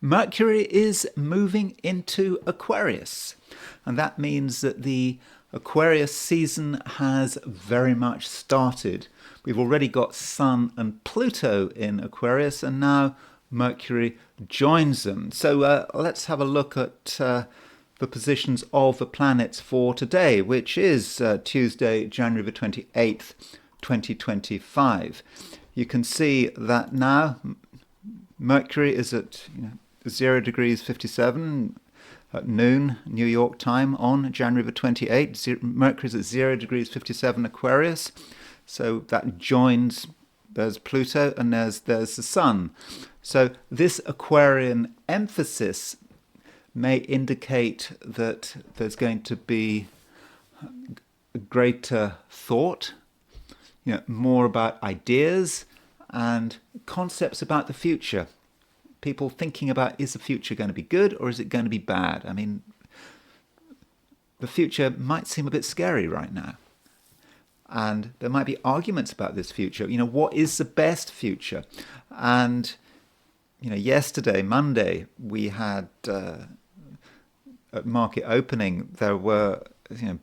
Mercury is moving into Aquarius, and that means that the Aquarius season has very much started. We've already got Sun and Pluto in Aquarius, and now Mercury joins them. So let's have a look at the positions of the planets for today, which is Tuesday, January the 28th, 2025. You can see that now Mercury is at 0 degrees 57 at noon New York time on January the 28th. Mercury is at 0 degrees 57 Aquarius. So that joins, there's Pluto and there's the Sun. So this Aquarian emphasis may indicate that there's going to be a greater thought, more about ideas and concepts about the future. People thinking about, is the future going to be good or is it going to be bad? I mean, the future might seem a bit scary right now. And there might be arguments about this future. What is the best future? And, yesterday, Monday, we had, at market opening, there were,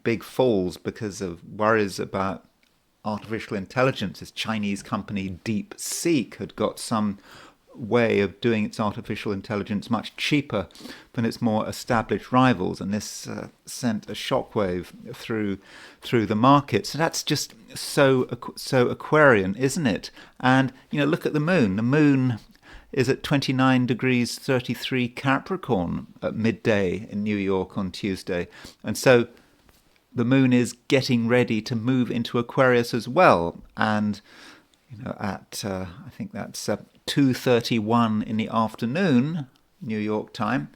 big falls because of worries about artificial intelligence. This Chinese company DeepSeek had got some way of doing its artificial intelligence much cheaper than its more established rivals, and this sent a shockwave through the market. So that's just so Aquarian, isn't it? And look at the moon. The moon is at 29 degrees 33 Capricorn at midday in New York on Tuesday, and so the moon is getting ready to move into Aquarius as well. And at I think that's 2:31 in the afternoon, New York time,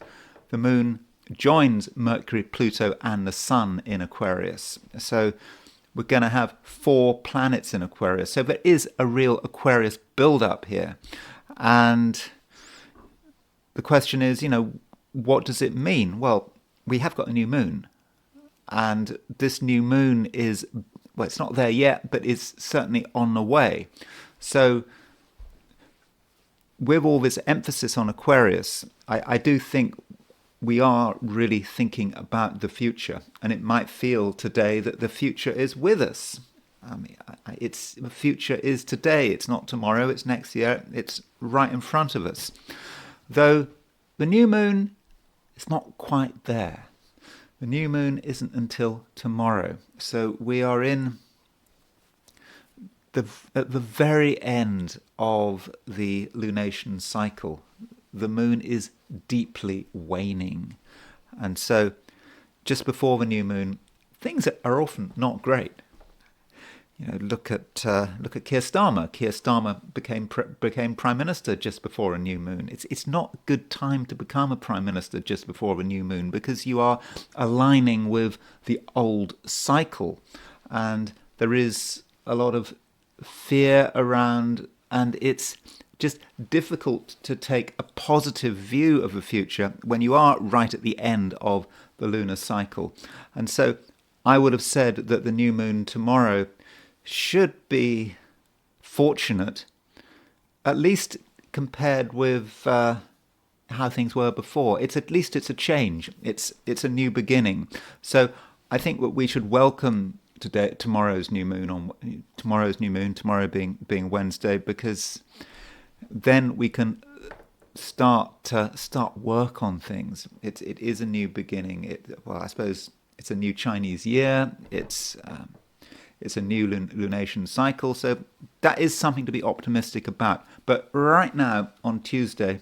the moon joins Mercury, Pluto, and the Sun in Aquarius. So we're going to have 4 planets in Aquarius. So there is a real Aquarius build-up here. And the question is, what does it mean? Well, we have got a new moon. And this new moon is, well, it's not there yet, but it's certainly on the way. So with all this emphasis on Aquarius, I do think we are really thinking about the future. And it might feel today that the future is with us. I mean, the future is today. It's not tomorrow. It's next year. It's right in front of us. Though the new moon is not quite there. The new moon isn't until tomorrow. So we are at the very end of the lunation cycle. The moon is deeply waning. And so just before the new moon, things are often not great. Look at Keir Starmer. Keir Starmer became prime minister just before a new moon. It's not a good time to become a prime minister just before a new moon, because you are aligning with the old cycle, and there is a lot of fear around, and it's just difficult to take a positive view of the future when you are right at the end of the lunar cycle. And so I would have said that the new moon tomorrow should be fortunate, at least compared with how things were before. It's a change. It's a new beginning. So I think that we should welcome tomorrow's new moon, tomorrow being Wednesday, because then we can start work on things. It is a new beginning. I suppose it's a new Chinese year. It's a new lunation cycle, so that is something to be optimistic about. But right now, on Tuesday,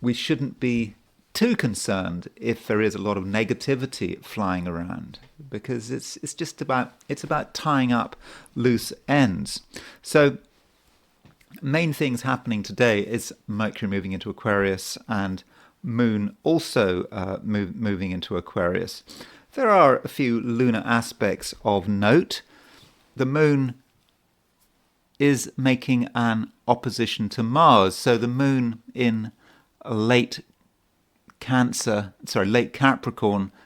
we shouldn't be too concerned if there is a lot of negativity flying around, because it's about tying up loose ends. So main things happening today is Mercury moving into Aquarius and Moon also moving into Aquarius. There are a few lunar aspects of note. The Moon is making an opposition to Mars. So the Moon in late Capricorn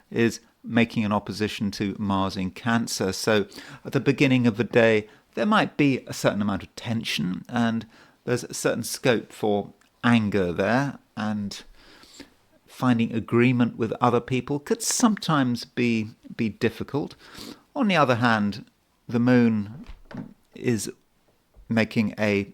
is making an opposition to Mars in Cancer. So at the beginning of the day, there might be a certain amount of tension, and there's a certain scope for anger there, and finding agreement with other people could sometimes be difficult. On the other hand, the moon is making a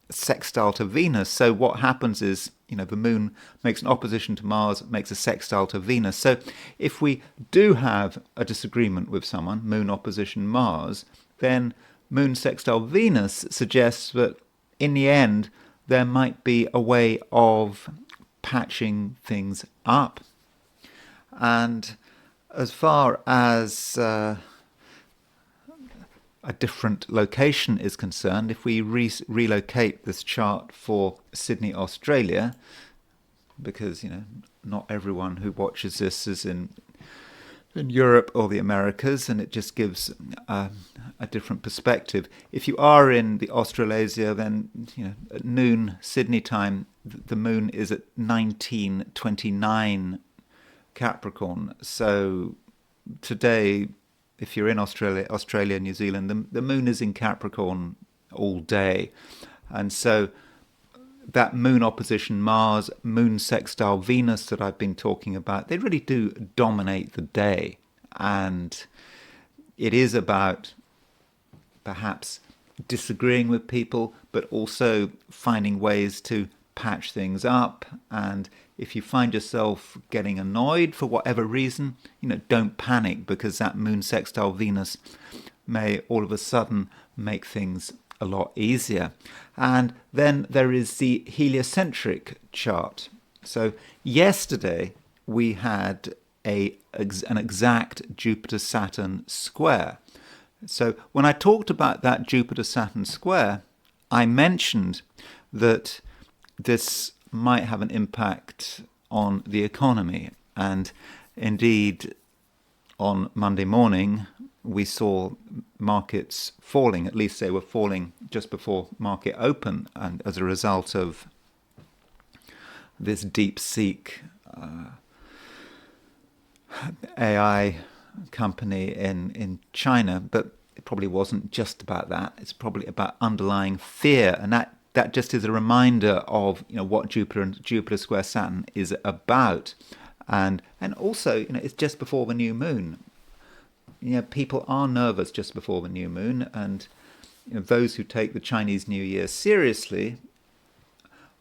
sextile to Venus. So what happens is, the moon makes an opposition to Mars, makes a sextile to Venus. So if we do have a disagreement with someone, moon opposition Mars, then moon sextile Venus suggests that in the end there might be a way of patching things up. And as far as a different location is concerned, if we relocate this chart for Sydney, Australia, because not everyone who watches this is in Europe or the Americas, and it just gives a different perspective. If you are in the Australasia, then at noon Sydney time, the moon is at 1929 Capricorn. So today, if you're in Australia, New Zealand, the moon is in Capricorn all day. And so that moon opposition Mars, moon sextile Venus that I've been talking about, they really do dominate the day. And it is about perhaps disagreeing with people, but also finding ways to patch things up. And if you find yourself getting annoyed for whatever reason, don't panic, because that moon sextile Venus may all of a sudden make things a lot easier. And then there is the heliocentric chart. So yesterday we had an exact Jupiter-Saturn square. So when I talked about that Jupiter-Saturn square, I mentioned that this might have an impact on the economy. And indeed, on Monday morning, we saw markets falling. At least they were falling just before market open, and as a result of this DeepSeek AI company in China. But it probably wasn't just about that. It's probably about underlying fear, and that just is a reminder of what Jupiter square Saturn is about. And also, it's just before the new moon. People are nervous just before the new moon, and those who take the Chinese New Year seriously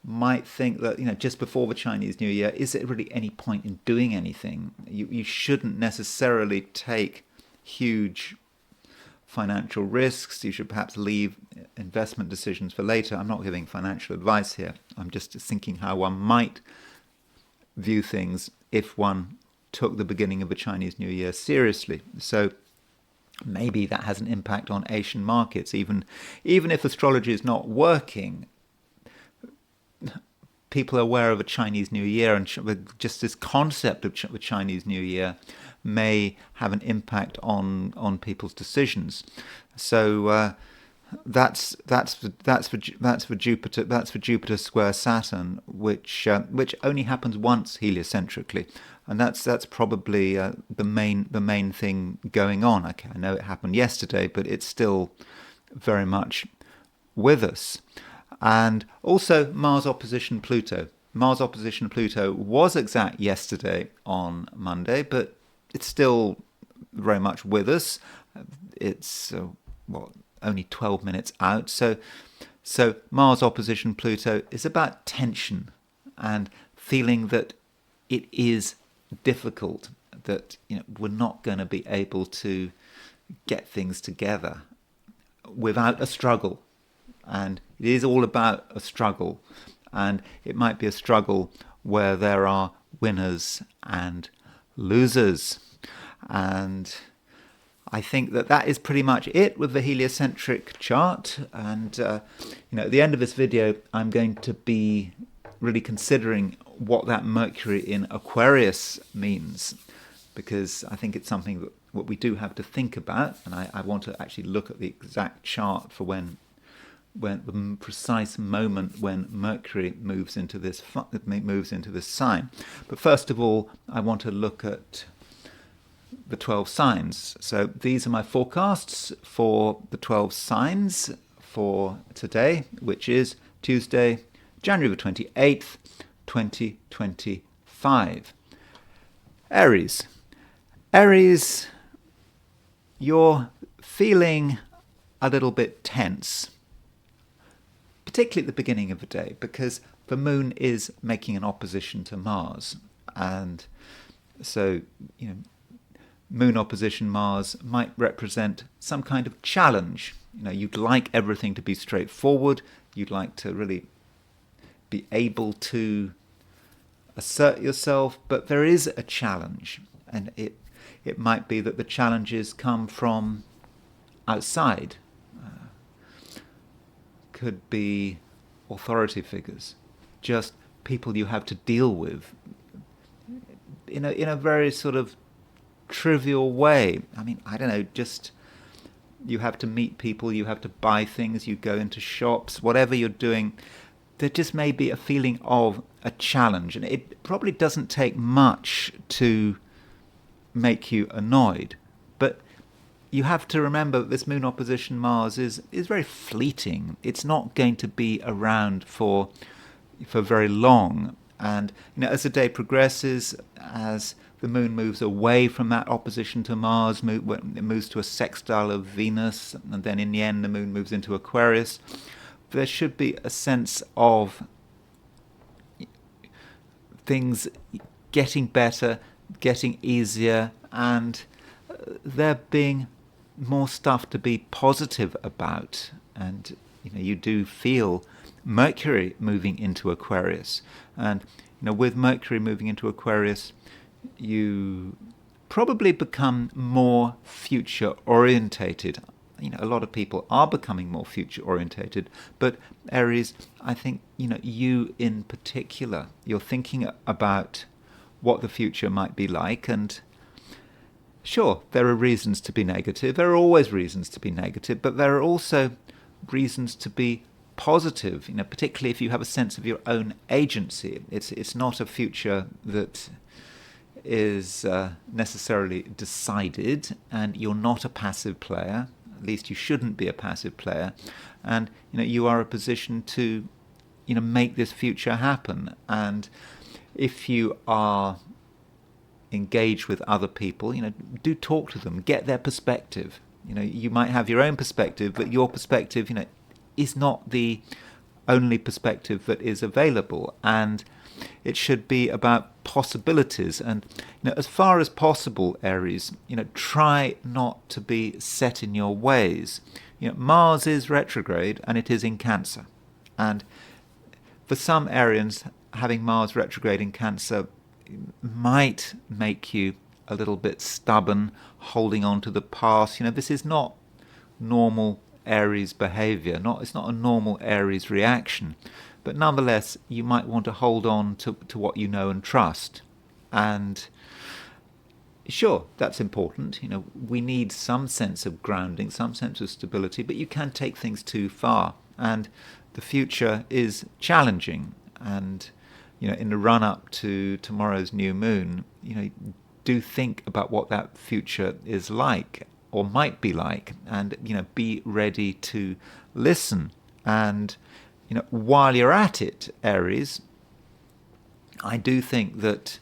might think that just before the Chinese New Year, is there really any point in doing anything? You shouldn't necessarily take huge financial risks. You should perhaps leave investment decisions for later. I'm not giving financial advice here. I'm just thinking how one might view things if one took the beginning of the Chinese New Year seriously. So maybe that has an impact on Asian markets. Even if astrology is not working, people are aware of a Chinese New Year, and just this concept of the Chinese New Year may have an impact on people's decisions. So that's for Jupiter square Saturn, which only happens once heliocentrically, and that's probably the main thing going on. Okay, I know it happened yesterday, but it's still very much with us. And also Mars opposition Pluto. Mars opposition Pluto was exact yesterday on Monday, but it's still very much with us. It's only 12 minutes out. So Mars opposition Pluto is about tension and feeling that it is difficult, that we're not going to be able to get things together without a struggle. And it is all about a struggle, and it might be a struggle where there are winners and losers. And I think that is pretty much it with the heliocentric chart. And at the end of this video, I'm going to be really considering what that Mercury in Aquarius means, because I think it's something that what we do have to think about. And I want to actually look at the exact chart for when the precise moment when Mercury moves into this sign. But first of all, I want to look at the 12 signs. So these are my forecasts for the 12 signs for today, which is Tuesday, January the 28th, 2025. Aries. Aries, you're feeling a little bit tense, particularly at the beginning of the day, because the moon is making an opposition to Mars. And so, moon opposition Mars might represent some kind of challenge. You'd like everything to be straightforward. You'd like to really be able to assert yourself, but there is a challenge. And it might be that the challenges come from outside. Could be authority figures, just people you have to deal with in a very sort of trivial way. I mean, I don't know, just you have to meet people, you have to buy things, you go into shops, whatever you're doing, there just may be a feeling of a challenge. And it probably doesn't take much to make you annoyed. But you have to remember that this moon opposition Mars is very fleeting. It's not going to be around for very long. And as the day progresses, as the moon moves away from that opposition to Mars, it moves to a sextile of Venus, and then in the end the moon moves into Aquarius, there should be a sense of things getting better, getting easier, and there being more stuff to be positive about. And you do feel Mercury moving into Aquarius, and with Mercury moving into Aquarius, you probably become more future orientated. A lot of people are becoming more future orientated, but Aries, I think you in particular, you're thinking about what the future might be like. And sure, there are reasons to be negative. There are always reasons to be negative, but there are also reasons to be positive, particularly if you have a sense of your own agency. It's not a future that is necessarily decided, and you're not a passive player. At least you shouldn't be a passive player. And you are in a position to make this future happen. And if you are engaged with other people, do talk to them, get their perspective. You might have your own perspective, but your perspective is not the only perspective that is available. And it should be about possibilities. And as far as possible, Aries, try not to be set in your ways. Mars is retrograde, and it is in Cancer. And for some Arians, having Mars retrograde in Cancer might make you a little bit stubborn, holding on to the past. This is not normal Aries behavior. It's not a normal Aries reaction. But nonetheless, you might want to hold on to what you know and trust. And sure, that's important. We need some sense of grounding, some sense of stability, but you can take things too far. And the future is challenging. And, in the run-up to tomorrow's new moon, do think about what that future is like, or might be like, and, be ready to listen. And while you're at it, Aries, I do think that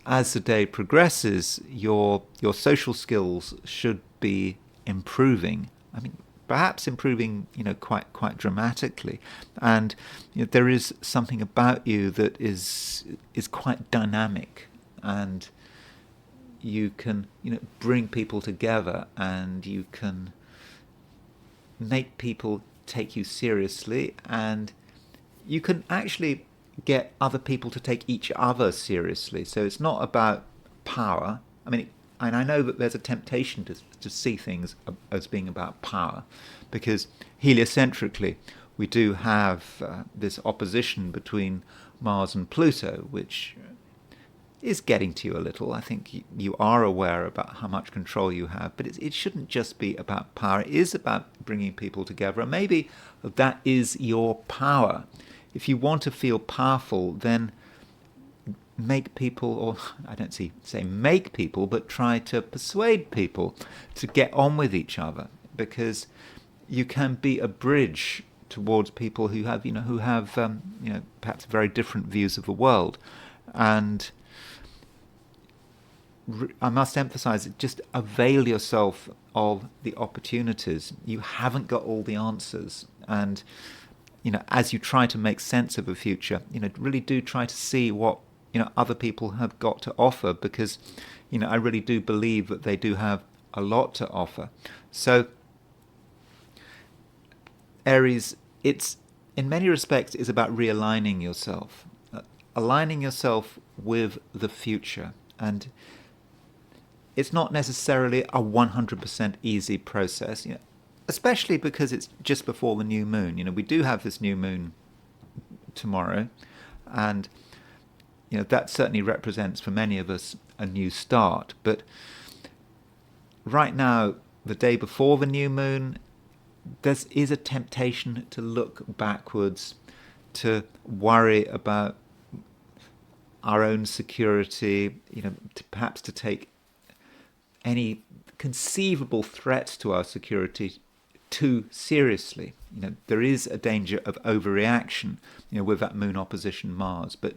as the day progresses, your social skills should be improving. I mean, perhaps improving, quite dramatically. And there is something about you that is quite dynamic, and you can, bring people together, and you can make people take you seriously, and you can actually get other people to take each other seriously. So it's not about power. I mean, and I know that there's a temptation to see things as being about power, because heliocentrically we do have this opposition between Mars and Pluto, which is getting to you a little. I think you are aware about how much control you have, but it shouldn't just be about power. It is about bringing people together, and maybe that is your power. If you want to feel powerful, then make people, or I don't say make people, but try to persuade people to get on with each other, because you can be a bridge towards people who have perhaps very different views of the world. And I must emphasize, just avail yourself of the opportunities. You haven't got all the answers, and as you try to make sense of the future, really do try to see what other people have got to offer, because I really do believe that they do have a lot to offer. So Aries, it's in many respects is about realigning yourself, aligning yourself with the future. And it's not necessarily a 100% easy process, especially because it's just before the new moon. We do have this new moon tomorrow, and that certainly represents for many of us a new start. But right now, the day before the new moon, there is a temptation to look backwards, to worry about our own security, perhaps to take any conceivable threats to our security too seriously. There is a danger of overreaction, with that moon opposition Mars. But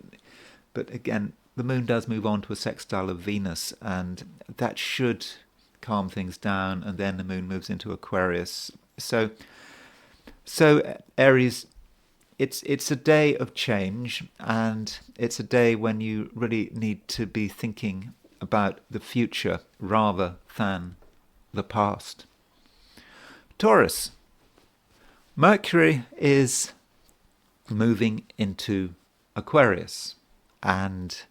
again, the moon does move on to a sextile of Venus, and that should calm things down. And then the moon moves into Aquarius. So Aries, it's a day of change, and it's a day when you really need to be thinking about the future rather than the past. Taurus, Mercury is moving into Aquarius, and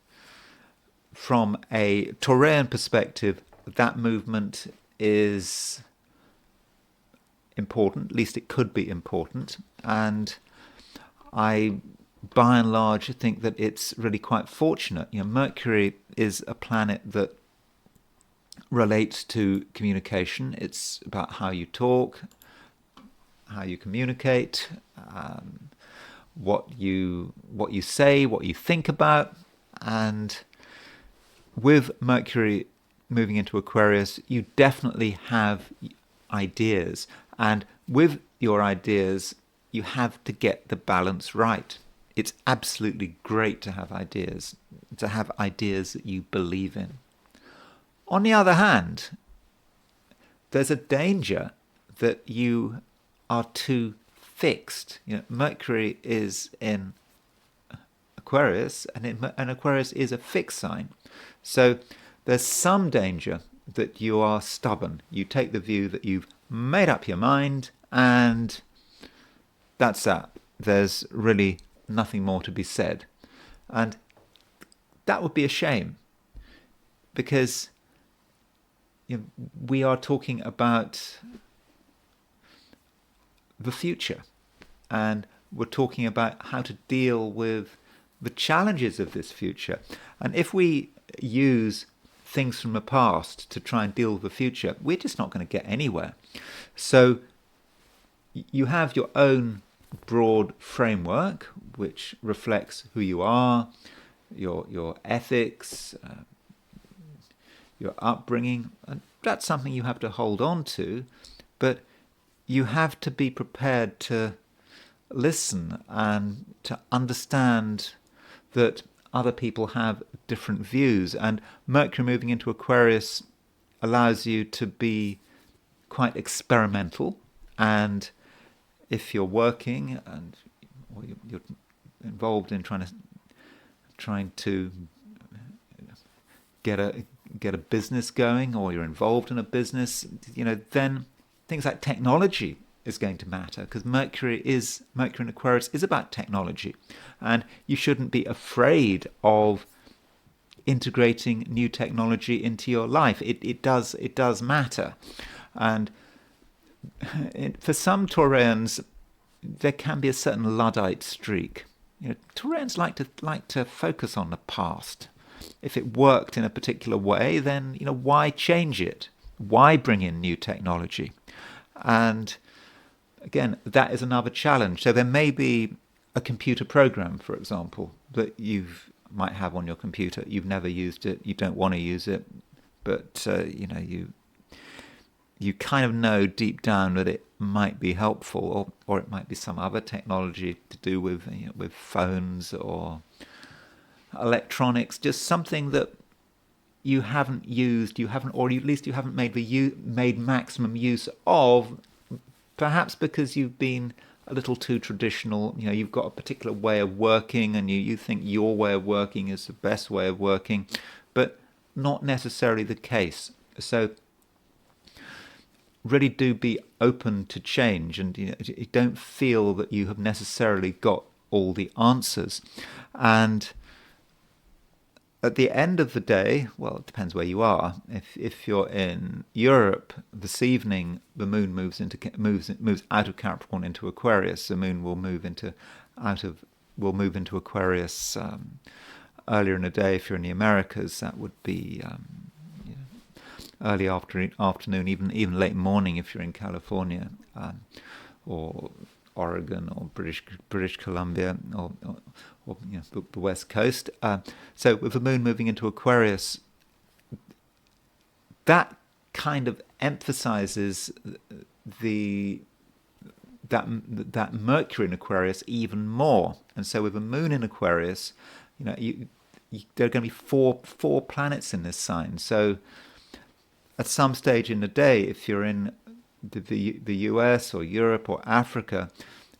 from a Taurian perspective, that movement is important, at least it could be important, and I by and large think that it's really quite fortunate. Mercury is a planet that relates to communication. It's about how you talk, how you communicate, what you say, what you think about. And with Mercury moving into Aquarius, you definitely have ideas, and with your ideas you have to get the balance right. It's absolutely great to have ideas that you believe in. On the other hand, there's a danger that you are too fixed. Mercury is in Aquarius, and Aquarius is a fixed sign. So there's some danger that you are stubborn. You take the view that you've made up your mind, and that's that. There's really nothing more to be said. And that would be a shame, because we are talking about the future, and we're talking about how to deal with the challenges of this future. And if we use things from the past to try and deal with the future, we're just not going to get anywhere. So you have your own broad framework which reflects who you are, your ethics, your upbringing, and that's something you have to hold on to, but you have to be prepared to listen and to understand that other people have different views. And Mercury moving into Aquarius allows you to be quite experimental, and if you're working and or you're involved in trying to get a business going, or you're involved in a business, then things like technology is going to matter, because Mercury in Aquarius is about technology, and you shouldn't be afraid of integrating new technology into your life. It does matter. And for some Taurians, there can be a certain Luddite streak. Taurians like to focus on the past. If it worked in a particular way, then why change it? Why bring in new technology? And again, that is another challenge. So there may be a computer program, for example, that you might have on your computer. You've never used it. You don't want to use it, but you kind of know deep down that it might be helpful, or it might be some other technology to do with with phones or electronics, just something that you haven't used, or at least you haven't made maximum use of, perhaps because you've been a little too traditional. You've got a particular way of working, and you think your way of working is the best way of working, but not necessarily the case. So really do be open to change, and you don't feel that you have necessarily got all the answers. And at the end of the day, well, it depends where you are. If you're in Europe this evening, the moon moves out of Capricorn into Aquarius. The moon will move into Aquarius earlier in the day. If you're in the Americas, that would be early afternoon, even late morning if you're in California, or Oregon, or British Columbia, or the West Coast. So with the moon moving into Aquarius, that kind of emphasizes that Mercury in Aquarius even more. And so with the moon in Aquarius, there are going to be four planets in this sign. So at some stage in the day, if you're in the US or Europe or Africa,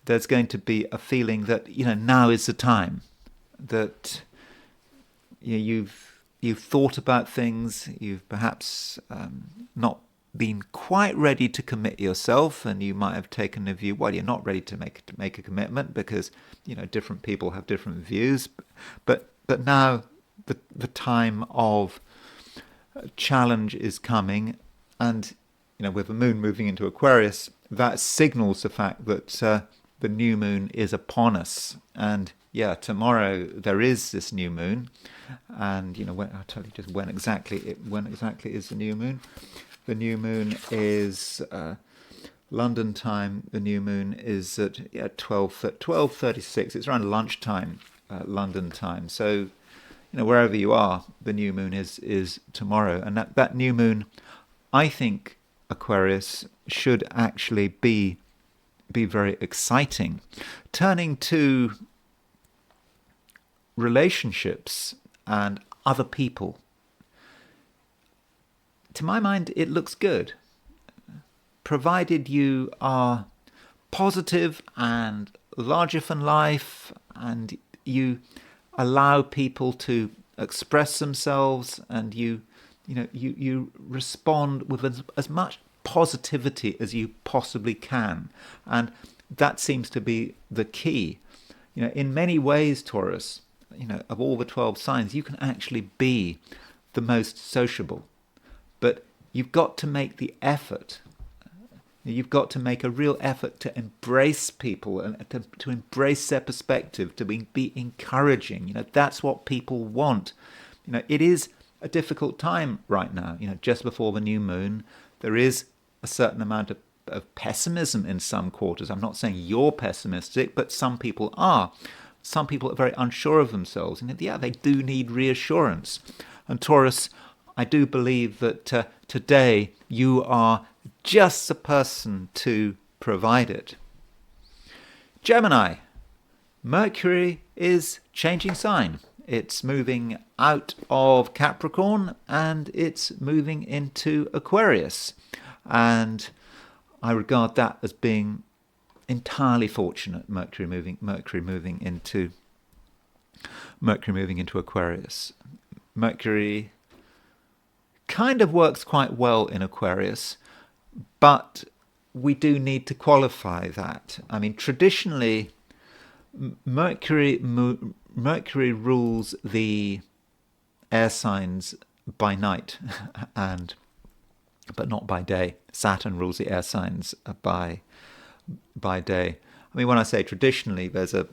there's going to be a feeling that now is the time, that you've thought about things, you've perhaps not been quite ready to commit yourself, and you might have taken the view, well, you're not ready to make a commitment because different people have different views, but now the time of challenge is coming, and with the moon moving into Aquarius, that signals the fact that the new moon is upon us. And tomorrow there is this new moon, and I'll tell you just when exactly is the new moon. The new moon is London time. The new moon is at 12:36. It's around lunchtime, London time. So wherever you are, the new moon is tomorrow, and that new moon, I think, Aquarius, should actually be very exciting. Turning to relationships and other people, to my mind, it looks good, provided you are positive and larger than life, and you allow people to express themselves, and you respond with as much positivity as you possibly can. And that seems to be the key. In many ways, Taurus, of all the 12 signs, you can actually be the most sociable, but you've got to make the effort. You've got to make a real effort to embrace people and to embrace their perspective, to be encouraging. That's what people want. It is a difficult time right now. Just before the new moon, there is a certain amount of pessimism in some quarters. I'm not saying you're pessimistic, but some people are. Some people are very unsure of themselves, and they do need reassurance. And Taurus, I do believe that today you are just the person to provide it. Gemini, Mercury is changing sign. It's moving out of Capricorn and it's moving into Aquarius. And I regard that as being entirely fortunate. Mercury moving into Aquarius. Mercury kind of works quite well in Aquarius, but we do need to qualify that. I mean, traditionally, Mercury rules the air signs by night, but not by day. Saturn rules the air signs by day. I mean, when I say traditionally, there's a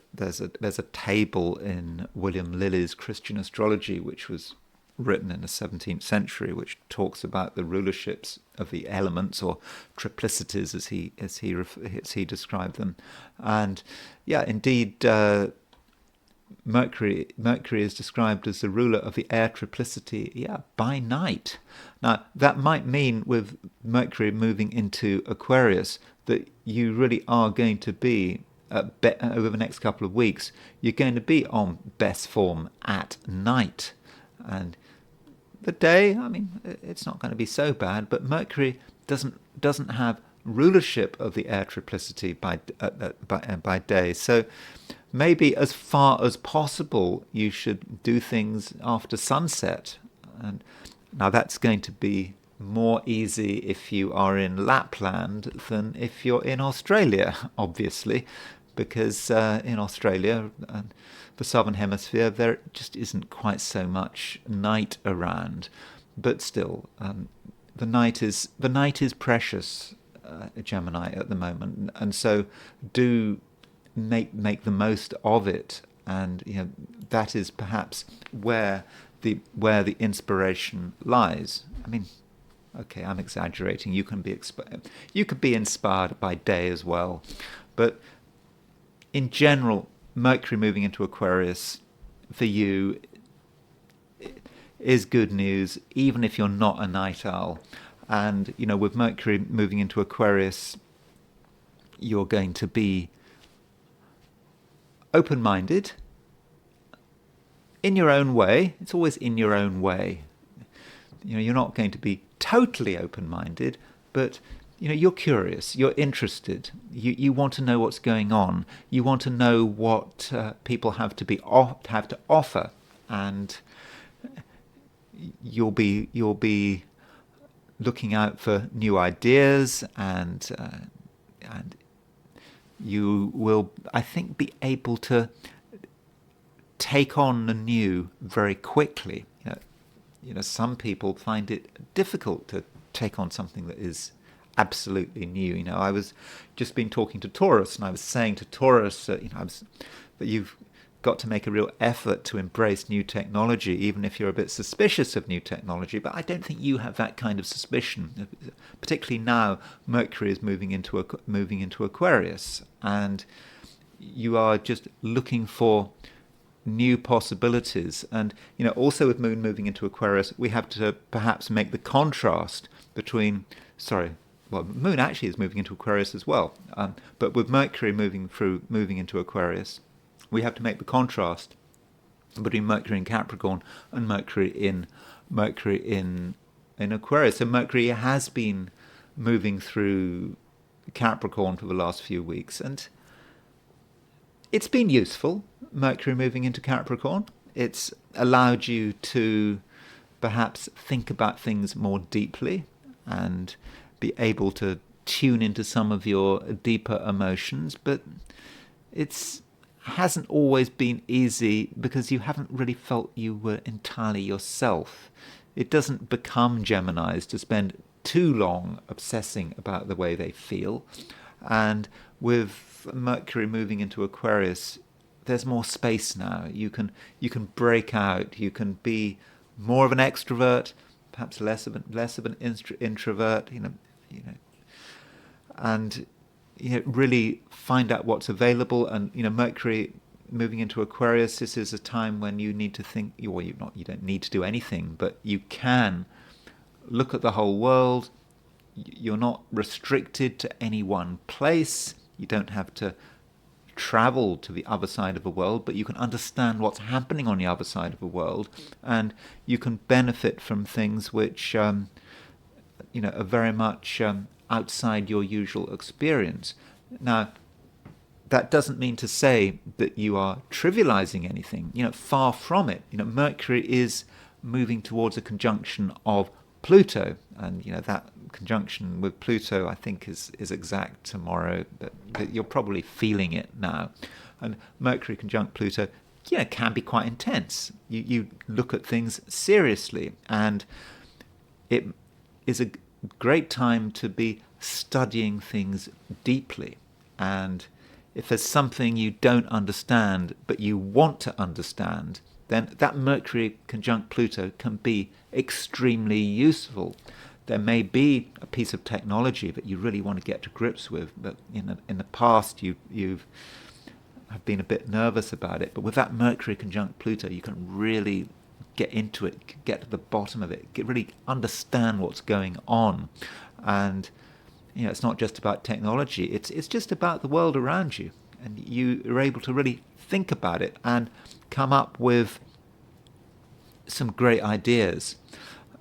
table in William Lilly's Christian Astrology, which was written in the 17th century, which talks about the rulerships of the elements, or triplicities as he described them. And indeed, Mercury is described as the ruler of the air triplicity, by night. Now, that might mean with Mercury moving into Aquarius that you really are going to be, over the next couple of weeks, you're going to be on best form at night. And the day, I mean, it's not going to be so bad, but Mercury doesn't have rulership of the air triplicity by day. So maybe as far as possible, you should do things after sunset. And now that's going to be more easy if you are in Lapland than if you're in Australia, obviously, because in Australia and the southern hemisphere there just isn't quite so much night around. But still, the night is precious, Gemini, at the moment, and so do make the most of it. And that is perhaps where the inspiration lies. I mean, okay, I'm exaggerating. You can be inspired by day as well, but in general, Mercury moving into Aquarius for you is good news, even if you're not a night owl. And with Mercury moving into Aquarius, you're going to be open-minded in your own way. It's always in your own way. You're not going to be totally open-minded, but you're curious, you're interested, you want to know what's going on, you want to know what people have to offer, and you'll be looking out for new ideas, and you will, I think, be able to take on the new very quickly. Some people find it difficult to take on something that is absolutely new. I was just been talking to Taurus, and I was saying to Taurus that you've got to make a real effort to embrace new technology, even if you're a bit suspicious of new technology. But I don't think you have that kind of suspicion, particularly now Mercury is moving into Aquarius, and you are just looking for new possibilities. And also with Moon moving into Aquarius, we have to perhaps make the contrast between Moon actually is moving into Aquarius as well, but with Mercury moving into Aquarius, we have to make the contrast between Mercury in Capricorn and Mercury in Aquarius. So Mercury has been moving through Capricorn for the last few weeks, and it's been useful. Mercury moving into Capricorn, it's allowed you to perhaps think about things more deeply and be able to tune into some of your deeper emotions, but it hasn't always been easy because you haven't really felt you were entirely yourself. It doesn't become Geminis to spend too long obsessing about the way they feel, and with Mercury moving into Aquarius, there's more space now. You can break out. You can be more of an extrovert, perhaps less of an introvert. And really find out what's available. And Mercury moving into Aquarius, this is a time when you need to think. Well, you don't need to do anything, but you can look at the whole world. You're not restricted to any one place. You don't have to travel to the other side of the world, but you can understand what's happening on the other side of the world, and you can benefit from things which are very much outside your usual experience. Now, that doesn't mean to say that you are trivializing anything. Far from it. Mercury is moving towards a conjunction of Pluto, and that conjunction with Pluto, I think, is exact tomorrow, but you're probably feeling it now. And Mercury conjunct Pluto, can be quite intense. You look at things seriously, and it is a great time to be studying things deeply. And if there's something you don't understand but you want to understand, then that Mercury conjunct Pluto can be extremely useful. There may be a piece of technology that you really want to get to grips with, but in the past you have been a bit nervous about it. But with that Mercury conjunct Pluto, you can really get into it, get to the bottom of it, really understand what's going on. And it's not just about technology, it's just about the world around you. And you are able to really think about it and come up with some great ideas.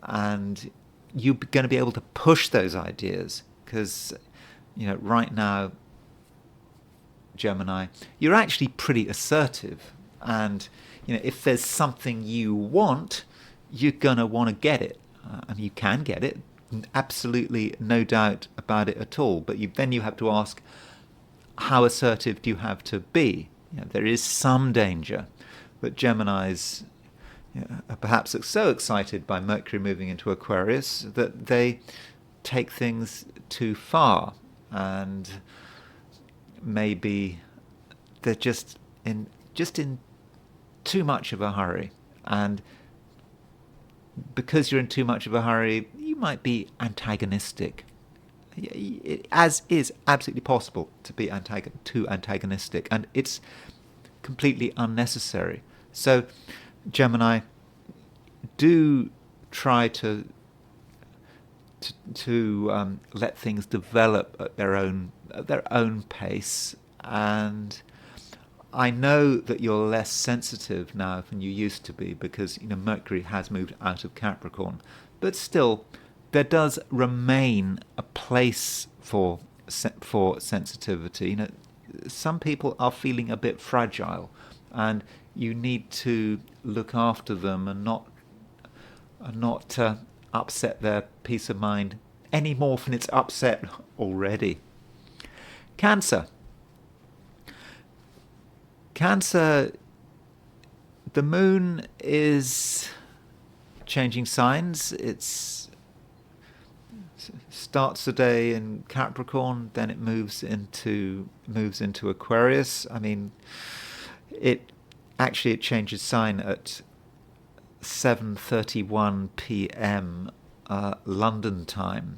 And you're going to be able to push those ideas because, right now, Gemini, you're actually pretty assertive. And, if there's something you want, you're going to want to get it. And you can get it, absolutely no doubt about it at all. But then you have to ask, how assertive do you have to be? There is some danger that Geminis are perhaps so excited by Mercury moving into Aquarius that they take things too far, and maybe they're just in too much of a hurry. And because you're in too much of a hurry, you might be antagonistic, as is absolutely possible to be too antagonistic, and it's completely unnecessary. So, Gemini, do try to let things develop at their own pace. And I know that you're less sensitive now than you used to be because Mercury has moved out of Capricorn, but still there does remain a place for sensitivity. Some people are feeling a bit fragile, and you need to look after them and not upset their peace of mind any more than it's upset already. Cancer, the moon is changing signs. It starts the day in Capricorn, then it moves into Aquarius. I mean, it changes sign at 7:31 p.m. London time.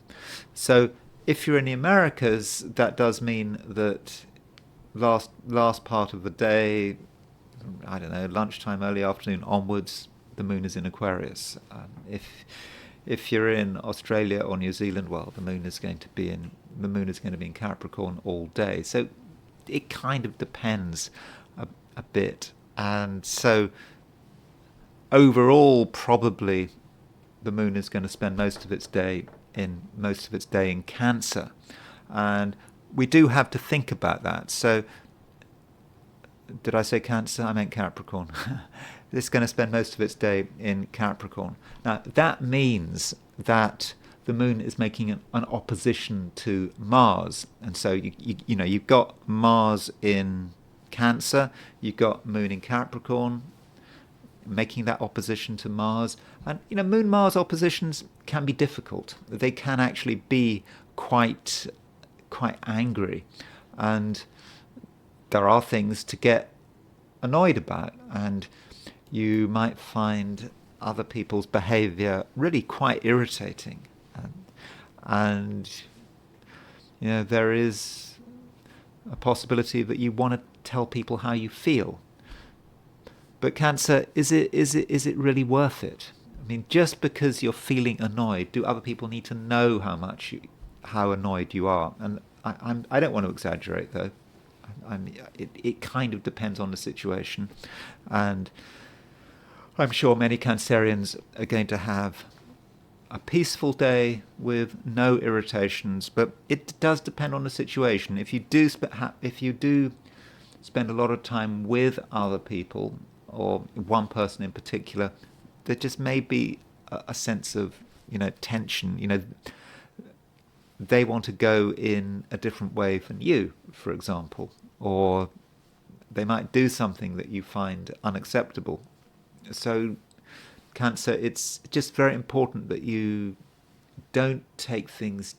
So if you're in the Americas, that does mean that last part of the day, I don't know, lunchtime, early afternoon onwards, the moon is in Aquarius. If you're in Australia or New Zealand, well, the moon is going to be in Capricorn all day. So it kind of depends a bit. And so overall, probably the moon is going to spend most of its day in Cancer. And we do have to think about that. So, did I say Cancer? I meant Capricorn. It's going to spend most of its day in Capricorn. Now, that means that the moon is making an opposition to Mars. And so, you've got Mars in Cancer, you've got moon in Capricorn, making that opposition to Mars. And, Moon-Mars oppositions can be difficult. They can actually be quite angry, and there are things to get annoyed about, and you might find other people's behavior really quite irritating, and there is a possibility that you want to tell people how you feel. But Cancer, is it really worth it? I mean, just because you're feeling annoyed, do other people need to know how annoyed you are? And I don't want to exaggerate, though. It kind of depends on the situation, and I'm sure many Cancerians are going to have a peaceful day with no irritations, but it does depend on the situation. If you do spend a lot of time with other people, or one person in particular, there just may be a sense of tension. They want to go in a different way than you, for example, or they might do something that you find unacceptable. So, Cancer, it's just very important that you don't take things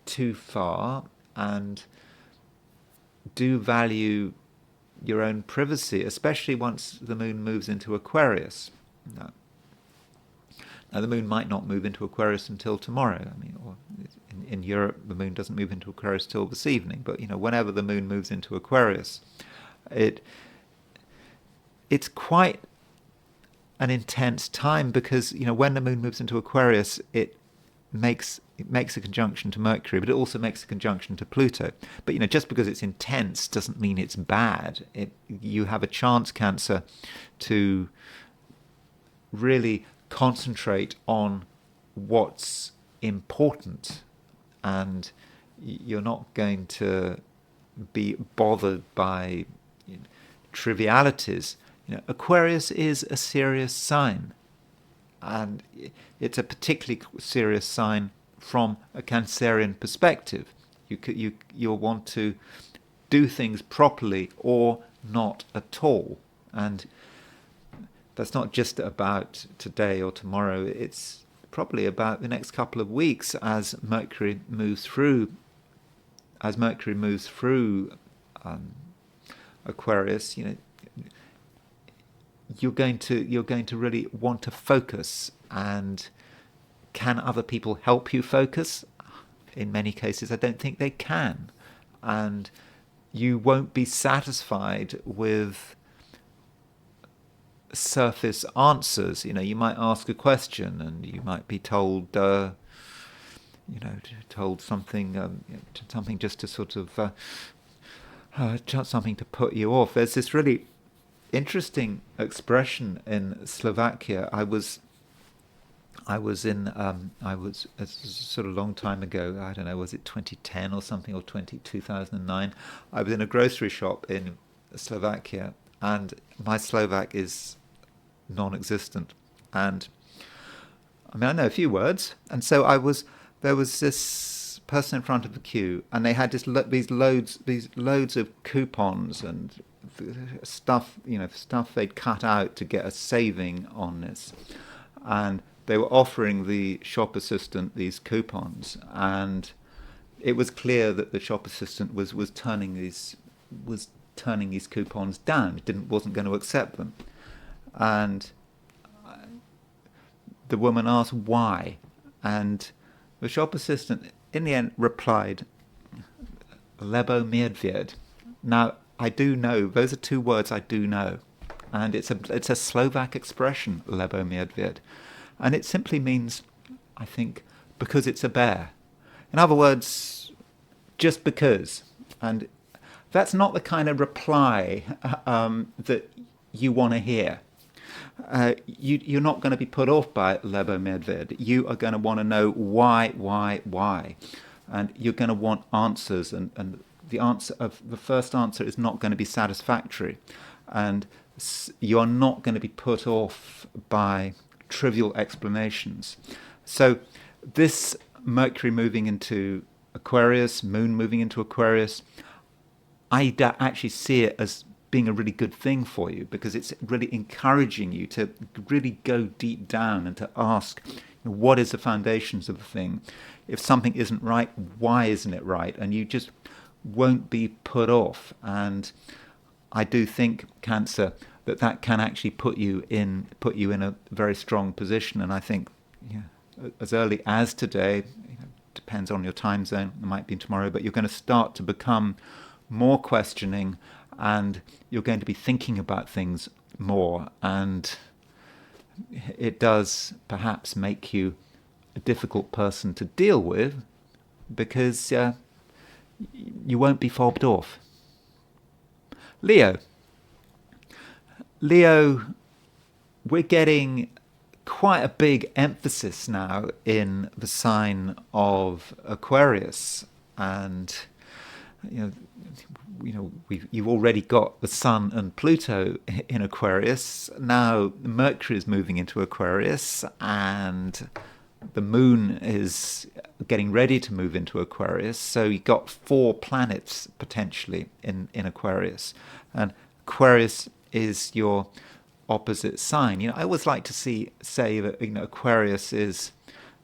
too far and do value your own privacy, especially once the moon moves into Aquarius. Now, the moon might not move into Aquarius until tomorrow. I mean, or in Europe, the moon doesn't move into Aquarius till this evening. But whenever the moon moves into Aquarius, It's quite an intense time because when the moon moves into Aquarius, it makes a conjunction to Mercury, but it also makes a conjunction to Pluto. But just because it's intense doesn't mean it's bad. You have a chance, Cancer, to really concentrate on what's important, and you're not going to be bothered by trivialities. Aquarius is a serious sign, and it's a particularly serious sign from a Cancerian perspective. You'll want to do things properly or not at all, and that's not just about today or tomorrow. It's probably about the next couple of weeks as Mercury moves through. Aquarius, you're going to really want to focus. And can other people help you focus? In many cases, I don't think they can. And you won't be satisfied with surface answers. You might ask a question and you might be told something just to sort of something to put you off. There's this really interesting expression in Slovakia. I was a sort of long time ago. I don't know, was it 2010 or something, or 2009? I was in a grocery shop in Slovakia, and my Slovak is non-existent. And I know a few words, and so there was this person in front of the queue, and they had these loads of coupons and stuff they'd cut out to get a saving on this, and they were offering the shop assistant these coupons, and it was clear that the shop assistant was turning these coupons down. Wasn't going to accept them, and the woman asked why, and the shop assistant in the end replied, "Lebo medved." Now, I do know those are two words I do know, and it's a Slovak expression, "Lebo medved," and it simply means, I think, because it's a bear. In other words, just because. And that's not the kind of reply that you want to hear. You're not going to be put off by Lebo medved. You are going to want to know why, and you're going to want answers, and the first answer is not going to be satisfactory, and you are not going to be put off by trivial explanations. So this Mercury moving into Aquarius, Moon moving into Aquarius, I actually see it as being a really good thing for you, because it's really encouraging you to really go deep down and to ask, what is the foundations of the thing? If something isn't right, why isn't it right? And you just won't be put off. And I do think, Cancer, that can actually put you in a very strong position. And I think, as early as today, depends on your time zone, it might be tomorrow, but you're going to start to become more questioning, and you're going to be thinking about things more, and it does perhaps make you a difficult person to deal with, because you won't be fobbed off. Leo, we're getting quite a big emphasis now in the sign of Aquarius, and you've already got the Sun and Pluto in Aquarius. Now Mercury is moving into Aquarius, and the Moon is getting ready to move into Aquarius. So you've got 4 planets potentially in Aquarius, and Aquarius is your opposite sign. I always like to say that Aquarius is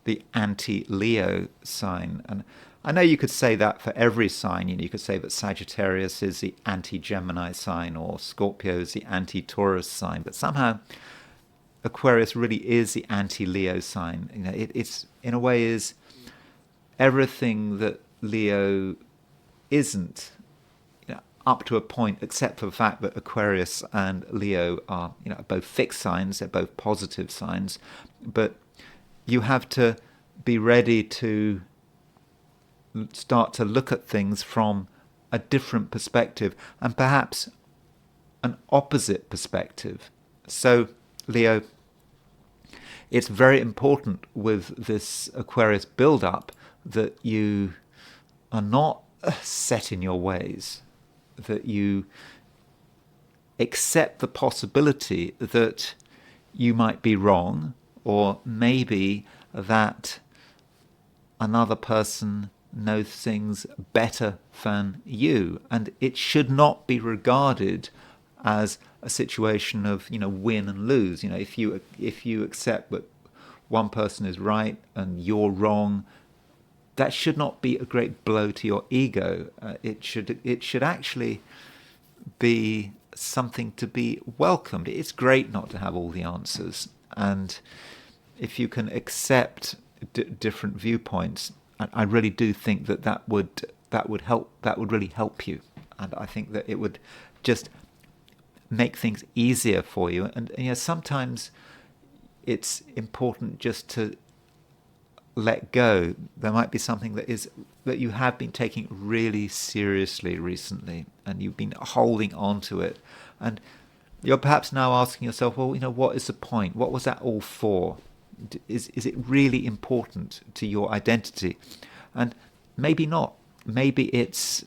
the anti-Leo sign, and I know you could say that for every sign. You could say that Sagittarius is the anti-Gemini sign, or Scorpio is the anti-Taurus sign, but somehow Aquarius really is the anti-Leo sign. It's in a way is everything that Leo isn't. up to a point, except for the fact that Aquarius and Leo are, both fixed signs, they're both positive signs, but you have to be ready to start to look at things from a different perspective, and perhaps an opposite perspective. So, Leo, it's very important with this Aquarius build-up that you are not set in your ways, that you accept the possibility that you might be wrong, or maybe that another person knows things better than you, and it should not be regarded as a situation of win and lose. If you accept that one person is right and you're wrong, that should not be a great blow to your ego. It should actually be something to be welcomed. It's great not to have all the answers, and if you can accept different viewpoints, I really do think that would help. That would really help you, and I think that it would just make things easier for you. And sometimes it's important just to let go. There might be something that you have been taking really seriously recently, and you've been holding on to it, and you're perhaps now asking yourself, well, what is the point? What was that all for? Is it really important to your identity? And maybe not. Maybe it's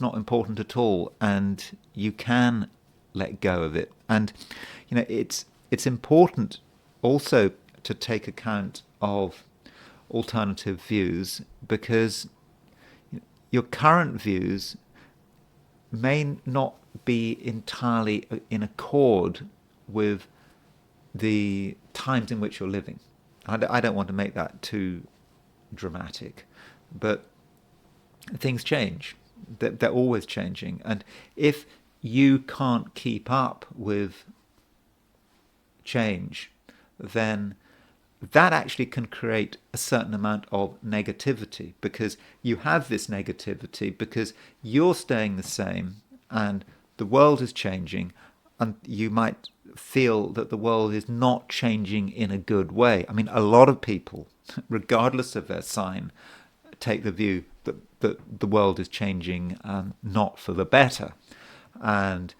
not important at all, and you can let go of it. And it's important also to take account of alternative views, because your current views may not be entirely in accord with the times in which you're living. I don't want to make that too dramatic, but things change. They're always changing, and if you can't keep up with change, then that actually can create a certain amount of negativity, because you have this negativity because you're staying the same and the world is changing, and you might feel that the world is not changing in a good way. I mean, a lot of people, regardless of their sign, take the view that the world is changing not for the better. And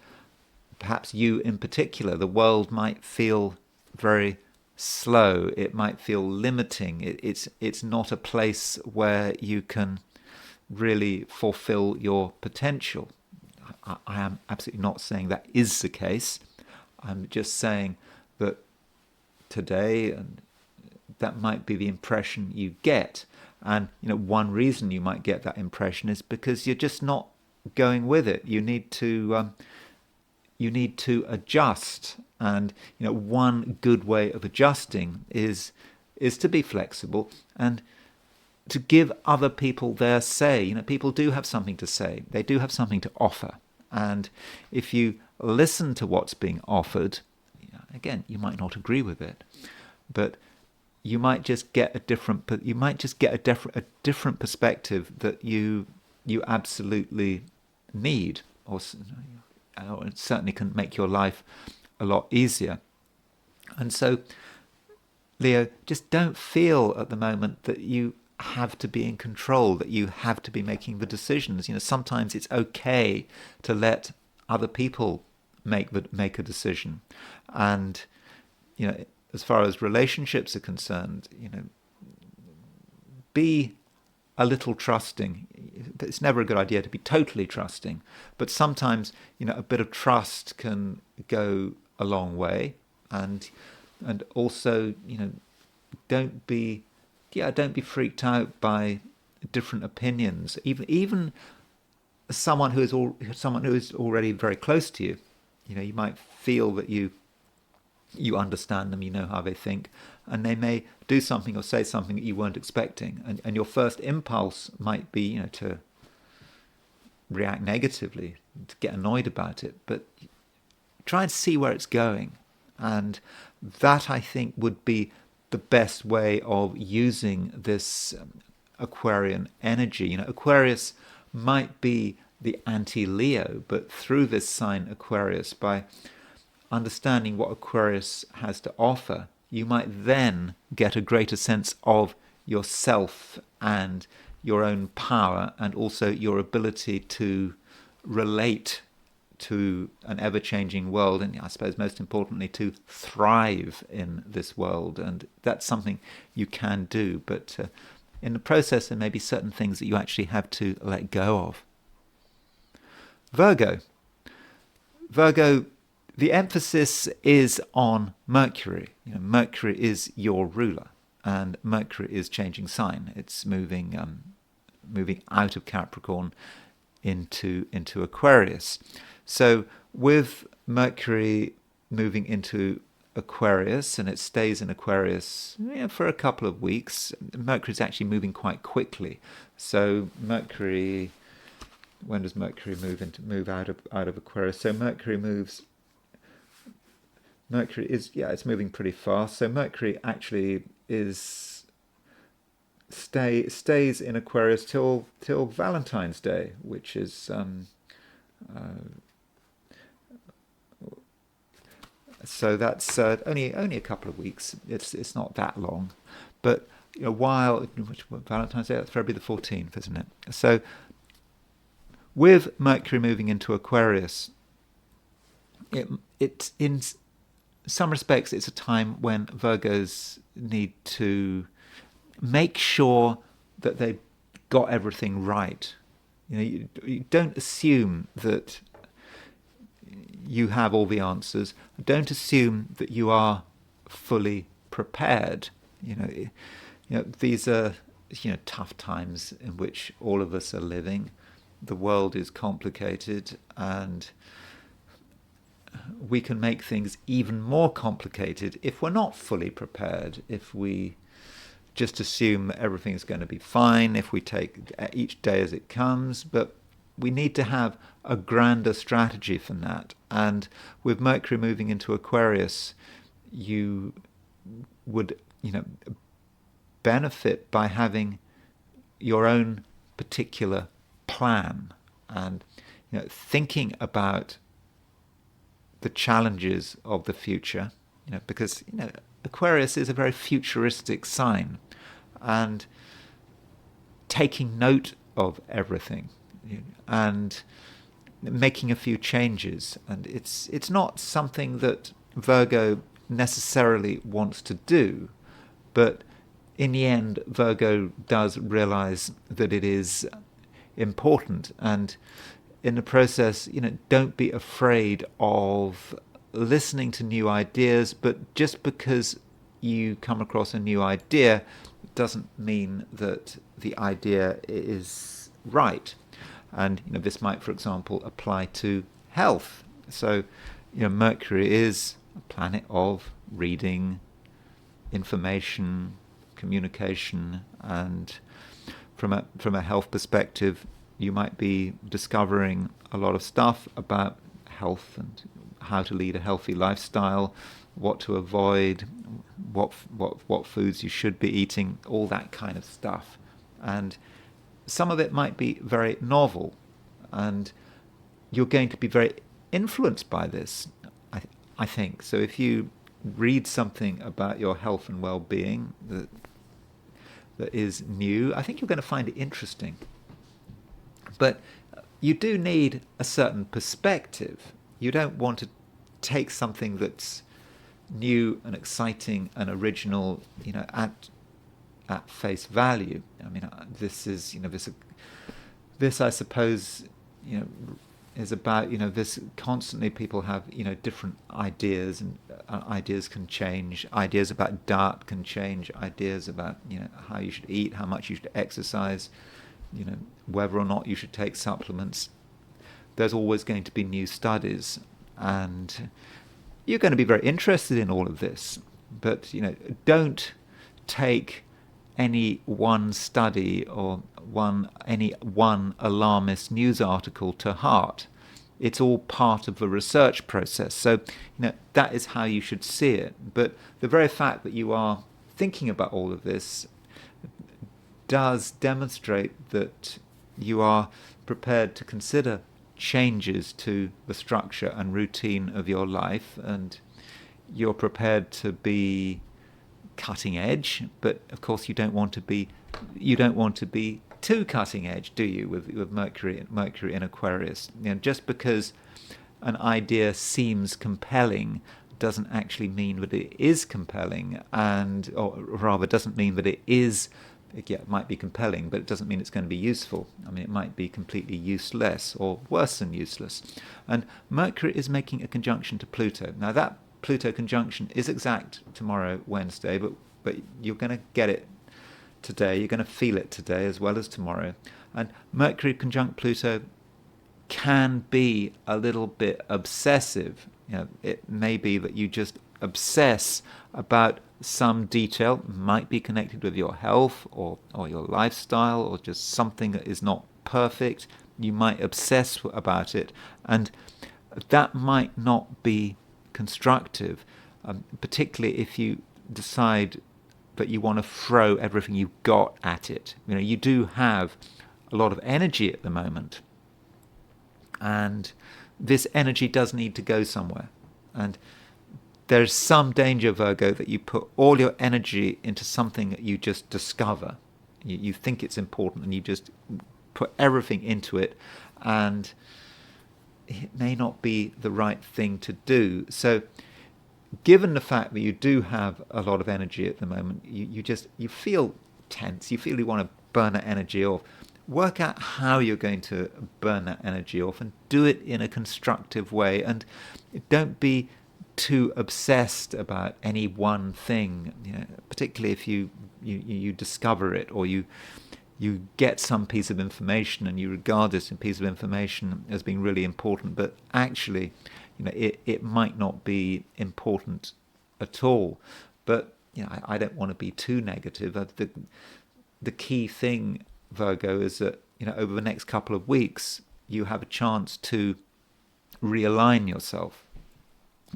perhaps you in particular, the world might feel very slow. It might feel limiting. It's not a place where you can really fulfill your potential. I am absolutely not saying that is the case. I'm just saying that today, and that might be the impression you get. And one reason you might get that impression is because you're just not going with it. You need to adjust, and one good way of adjusting is to be flexible and to give other people their say. People do have something to say. They do have something to offer, and if you listen to what's being offered, again, you might not agree with it, but you might just get a different different perspective that you absolutely need, or it certainly can make your life a lot easier. And so, Leo, just don't feel at the moment that you have to be in control, that you have to be making the decisions. Sometimes it's okay to let other people make a decision. And as far as relationships are concerned, be a little trusting. It's never a good idea to be totally trusting, but sometimes a bit of trust can go a long way. And also don't be freaked out by different opinions. Even someone who is already very close to you, you might feel that you understand them, you know how they think, and they may do something or say something that you weren't expecting, and your first impulse might be to react negatively, to get annoyed about it, but try and see where it's going. And that, I think, would be the best way of using this Aquarian energy. Aquarius might be the anti-Leo, but through this sign Aquarius, by understanding what Aquarius has to offer, you might then get a greater sense of yourself and your own power, and also your ability to relate to an ever-changing world, and I suppose most importantly to thrive in this world. And that's something you can do, but in the process there may be certain things that you actually have to let go of. Virgo, the emphasis is on Mercury. Mercury is your ruler, and Mercury is changing sign. It's moving out of Capricorn into Aquarius. So with Mercury moving into Aquarius, and it stays in Aquarius for a couple of weeks, Mercury's actually moving quite quickly. So Mercury, when does Mercury move out of Aquarius? So Mercury is it's moving pretty fast. So Mercury actually stays in Aquarius till Valentine's Day, which is so that's only a couple of weeks. It's not that long, but while Valentine's Day, that's February the 14th, isn't it? So with Mercury moving into Aquarius, it in some respects it's a time when Virgos need to make sure that they've got everything right. You don't assume that you have all the answers. Don't assume that you are fully prepared. These are tough times in which all of us are living. The world is complicated, and we can make things even more complicated if we're not fully prepared, if we just assume everything's going to be fine, if we take each day as it comes. But we need to have a grander strategy for that. And with Mercury moving into Aquarius, you would benefit by having your own particular plan, and thinking about the challenges of the future, because Aquarius is a very futuristic sign, and taking note of everything and making a few changes. And it's not something that Virgo necessarily wants to do, but in the end Virgo does realize that it is important. And in the process, don't be afraid of listening to new ideas, but just because you come across a new idea doesn't mean that the idea is right. And this might, for example, apply to health. So Mercury is a planet of reading, information, communication, and from a health perspective, you might be discovering a lot of stuff about health and how to lead a healthy lifestyle, what to avoid, what foods you should be eating, all that kind of stuff. And some of it might be very novel, and you're going to be very influenced by this, I think. So if you read something about your health and well-being that is new, I think you're going to find it interesting. But you do need a certain perspective. You don't want to take something that's new and exciting and original, at face value. I mean, this is, this I suppose, is about, this constantly people have, different ideas, and ideas can change. Ideas about diet can change. Ideas about, how you should eat, how much you should exercise, whether or not you should take supplements. There's always going to be new studies, and you're going to be very interested in all of this. But, don't take any one study or any one alarmist news article to heart. It's all part of the research process. So, that is how you should see it. But the very fact that you are thinking about all of this does demonstrate that you are prepared to consider changes to the structure and routine of your life, and you're prepared to be cutting edge, but of course you don't want to be too cutting edge, do you, with Mercury in Aquarius? Just because an idea seems compelling doesn't actually mean that it is compelling, or rather doesn't mean that it is. Yeah, it might be compelling, but it doesn't mean it's going to be useful. I mean, it might be completely useless or worse than useless. And Mercury is making a conjunction to Pluto. Now, that Pluto conjunction is exact tomorrow, Wednesday, but you're going to get it today. You're going to feel it today as well as tomorrow. And Mercury conjunct Pluto can be a little bit obsessive. It may be that you just obsess about some detail, might be connected with your health or your lifestyle or just something that is not perfect. You might obsess about it, and that might not be constructive, particularly if you decide that you want to throw everything you've got at it. You do have a lot of energy at the moment, and this energy does need to go somewhere. And there's some danger, Virgo, that you put all your energy into something that you just discover. You think it's important and you just put everything into it, and it may not be the right thing to do. So given the fact that you do have a lot of energy at the moment, you feel tense, you feel you want to burn that energy off. Work out how you're going to burn that energy off and do it in a constructive way, and don't be too obsessed about any one thing, particularly if you discover it, or you get some piece of information and you regard this piece of information as being really important, but actually it might not be important at all. But I don't want to be too negative. The key thing, Virgo, is that over the next couple of weeks you have a chance to realign yourself.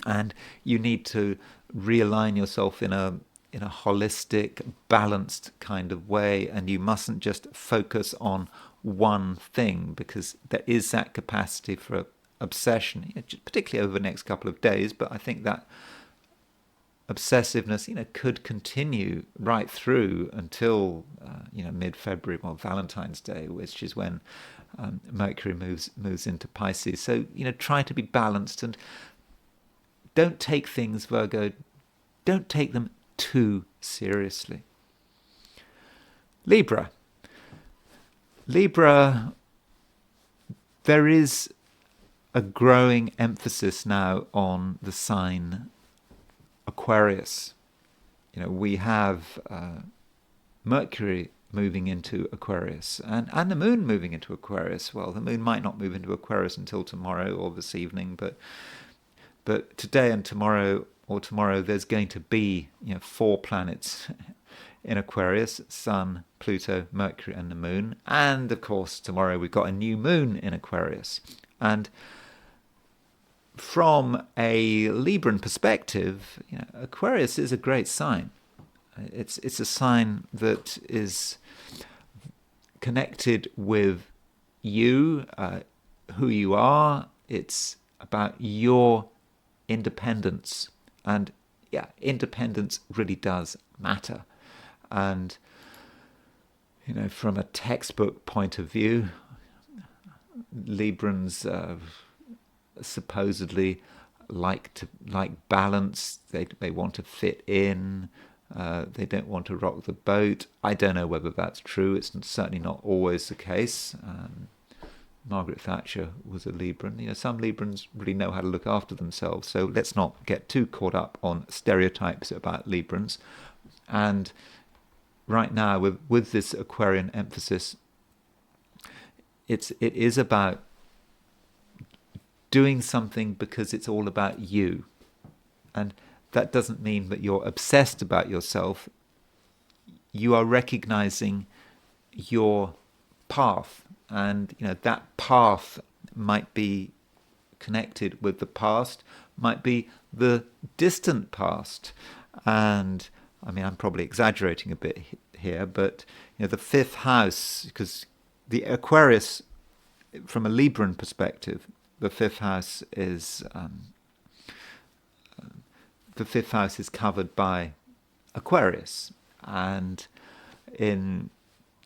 And you need to realign yourself in a holistic, balanced kind of way, and you mustn't just focus on one thing, because there is that capacity for obsession, particularly over the next couple of days. But I think that obsessiveness, could continue right through until mid-February, or Valentine's Day, which is when Mercury moves into Pisces. So try to be balanced, and don't take things, Virgo, don't take them too seriously. Libra, there is a growing emphasis now on the sign Aquarius. We have Mercury moving into Aquarius, and the moon moving into Aquarius. Well, the moon might not move into Aquarius until tomorrow or this evening, but today and tomorrow, there's going to be 4 planets in Aquarius: Sun, Pluto, Mercury, and the Moon. And of course, tomorrow we've got a new moon in Aquarius. And from a Libran perspective, Aquarius is a great sign. It's a sign that is connected with you, who you are. It's about your independence, and independence really does matter. And from a textbook point of view, Librans supposedly like balance. They want to fit in. They don't want to rock the boat. I don't know whether that's true. It's certainly not always the case. Margaret Thatcher was a Libran. Some Librans really know how to look after themselves. So let's not get too caught up on stereotypes about Librans. And right now, with this Aquarian emphasis, it is about doing something because it's all about you. And that doesn't mean that you're obsessed about yourself. You are recognizing your path, and that path might be connected with the past, might be the distant past. And I mean, I'm probably exaggerating a bit here, but the 5th house, because the Aquarius, from a Libran perspective, the fifth house is covered by Aquarius, and in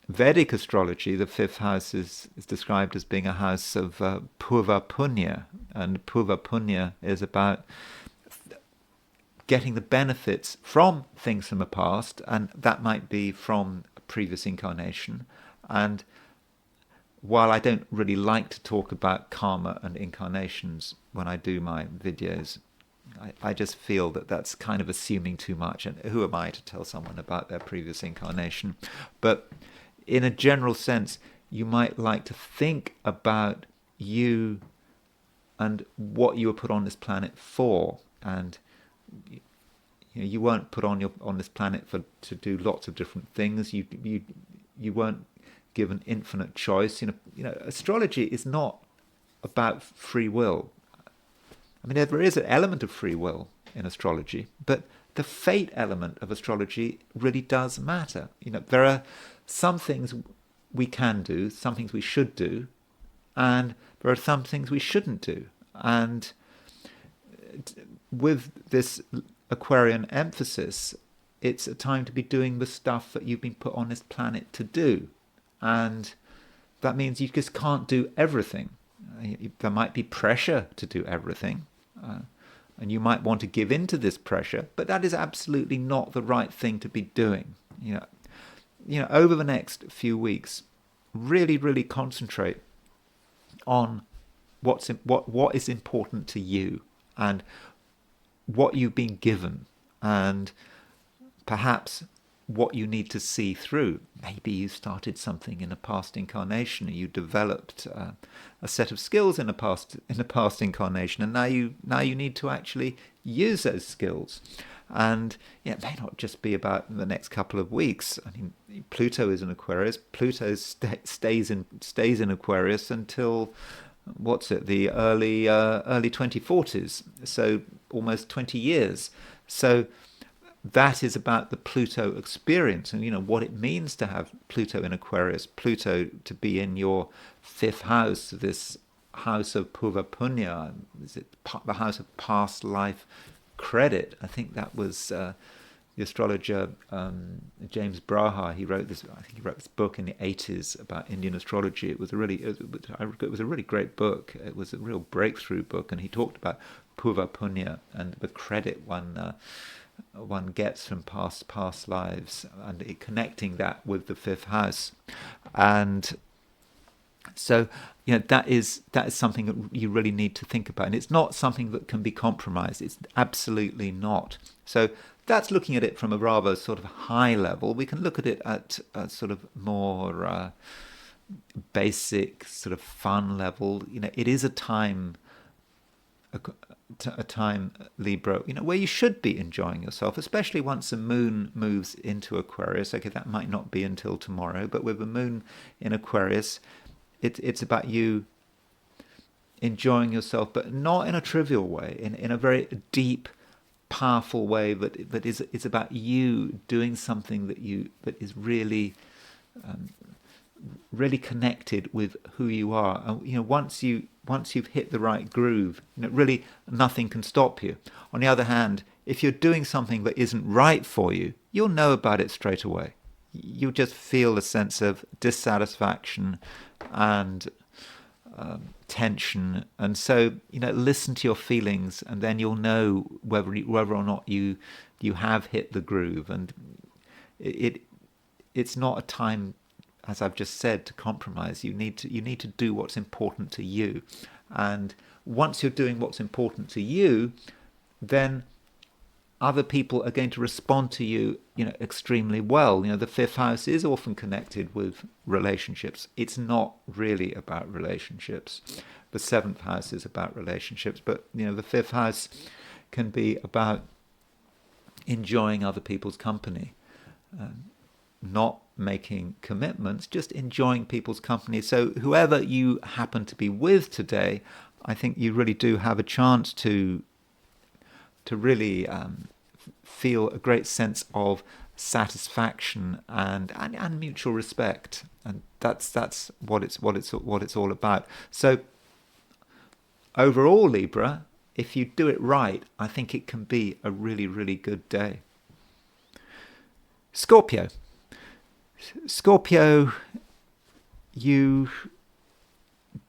Vedic astrology, the fifth house is described as being a house of Purva Punya, and Purva Punya is about getting the benefits from things from the past, and that might be from a previous incarnation. And while I don't really like to talk about karma and incarnations when I do my videos, I just feel that that's kind of assuming too much, and who am I to tell someone about their previous incarnation? But in a general sense, you might like to think about you and what you were put on this planet for. And you weren't put on this planet to do lots of different things. You weren't given infinite choice. Astrology is not about free will. I mean, there is an element of free will in astrology, but the fate element of astrology really does matter. There are some things we can do, some things we should do, and there are some things we shouldn't do. And with this Aquarian emphasis, it's a time to be doing the stuff that you've been put on this planet to do. And that means you just can't do everything. There might be pressure to do everything. And you might want to give in to this pressure, but that is absolutely not the right thing to be doing. Over the next few weeks, really, really concentrate on what is important to you and what you've been given, and perhaps what you need to see through. Maybe you started something in a past incarnation, and you developed a set of skills in a past incarnation, and now you need to actually use those skills. And it may not just be about the next couple of weeks. I mean, Pluto is in Aquarius. Pluto stays in Aquarius until the early 2040s. So almost 20 years. So that is about the Pluto experience, and what it means to have Pluto in Aquarius, Pluto to be in your fifth house, this house of Purva Punya. Is it the house of past life credit? I think that was the astrologer James Braha. He wrote this. I think he wrote this book in the 80s about Indian astrology. It was a really great book. It was a real breakthrough book, and he talked about Purva Punya and the credit one gets from past lives, and connecting that with the fifth house. And so that is something that you really need to think about, and it's not something that can be compromised. It's absolutely not. So that's looking at it from a rather sort of high level. We can look at it at a sort of more basic sort of fun level. It is a time, Libra, where you should be enjoying yourself, especially once the moon moves into Aquarius. Okay, that might not be until tomorrow, but with the moon in Aquarius, it's about you enjoying yourself, but not in a trivial way, in a very deep, powerful way. That is about you doing something that is really really connected with who you are. And once you've hit the right groove, really nothing can stop you. On the other hand, if you're doing something that isn't right for you, you'll know about it straight away. You'll just feel a sense of dissatisfaction and tension, and so listen to your feelings, and then you'll know whether or not you have hit the groove. And it's not a time, as I've just said, to compromise. You need to do what's important to you, and once you're doing what's important to you, then other people are going to respond to you, extremely well. The fifth house is often connected with relationships. It's not really about relationships. The seventh house is about relationships, but the fifth house can be about enjoying other people's company, not making commitments, just enjoying people's company. So whoever you happen to be with today, I think you really do have a chance to really feel a great sense of satisfaction and mutual respect, and that's what it's all about. So overall, Libra, if you do it right, I think it can be a really, really good day. Scorpio, you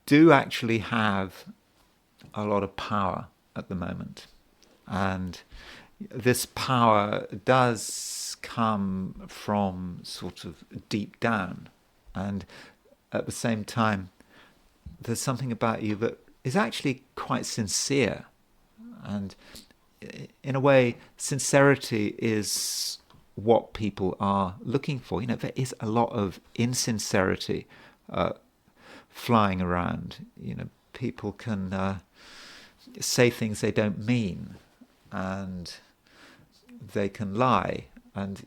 do actually have a lot of power at the moment, and this power does come from sort of deep down, and at the same time there's something about you that is actually quite sincere, and in a way sincerity is what people are looking for. There is a lot of insincerity flying around. People can say things they don't mean, and they can lie, and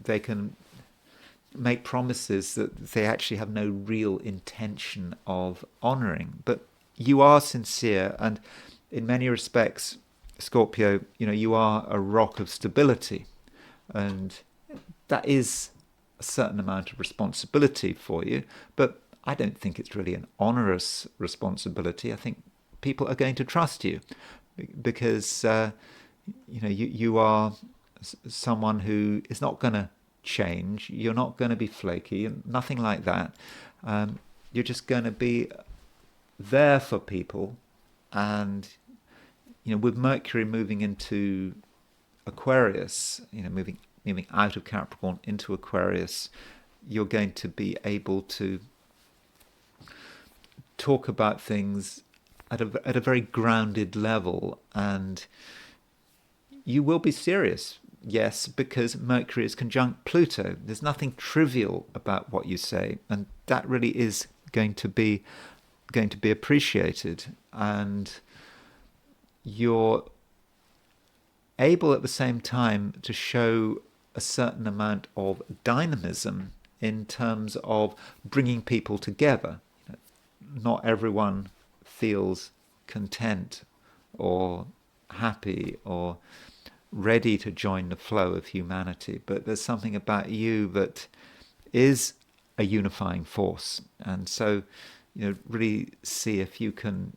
they can make promises that they actually have no real intention of honouring. But you are sincere, and in many respects, Scorpio, you are a rock of stability, and that is a certain amount of responsibility for you, but I don't think it's really an onerous responsibility. I think people are going to trust you because you are someone who is not going to change. You're not going to be flaky, nothing like that. You're just going to be there for people, and with Mercury moving into Aquarius, moving out of Capricorn into Aquarius, you're going to be able to talk about things at a very grounded level, and you will be serious. Yes, because Mercury is conjunct Pluto. There's nothing trivial about what you say, and that really is going to be appreciated, and you're able at the same time to show a certain amount of dynamism in terms of bringing people together. Not everyone feels content or happy or ready to join the flow of humanity, but there's something about you that is a unifying force, and so really see if you can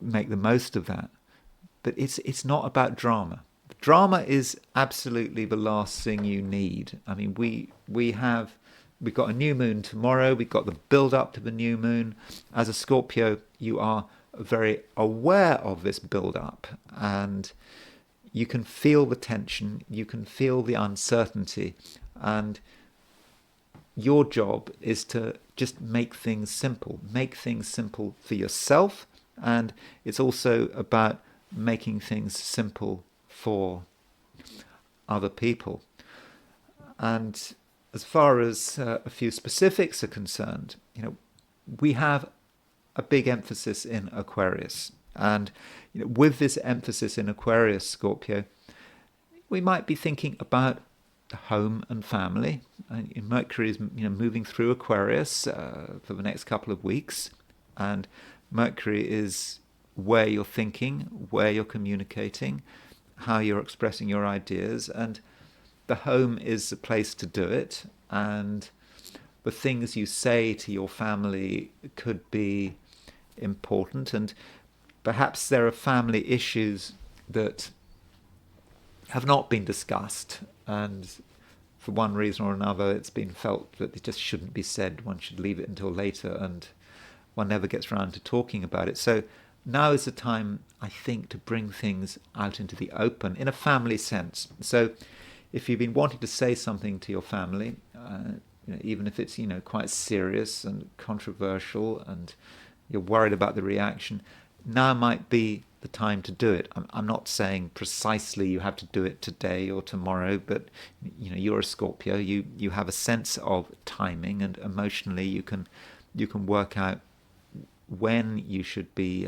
make the most of that. But it's not about drama. Drama is absolutely the last thing you need. I mean, we've got a new moon tomorrow. We've got the build up to the new moon. As a Scorpio, you are very aware of this build up, and you can feel the tension, you can feel the uncertainty, and your job is to just make things simple for yourself, and it's also about making things simple for other people. And as far as a few specifics are concerned, we have a big emphasis in Aquarius, and with this emphasis in Aquarius, Scorpio, we might be thinking about home and family. Mercury is moving through Aquarius for the next couple of weeks, and Mercury is where you're thinking, where you're communicating, how you're expressing your ideas, and the home is the place to do it, and the things you say to your family could be important, and perhaps there are family issues that have not been discussed, and for one reason or another it's been felt that it just shouldn't be said, one should leave it until later, and one never gets around to talking about it. So now is the time, I think, to bring things out into the open in a family sense. So if you've been wanting to say something to your family, even if it's quite serious and controversial and you're worried about the reaction, now might be the time to do it. I'm not saying precisely you have to do it today or tomorrow, but you're a Scorpio, you have a sense of timing, and emotionally you can work out when you should be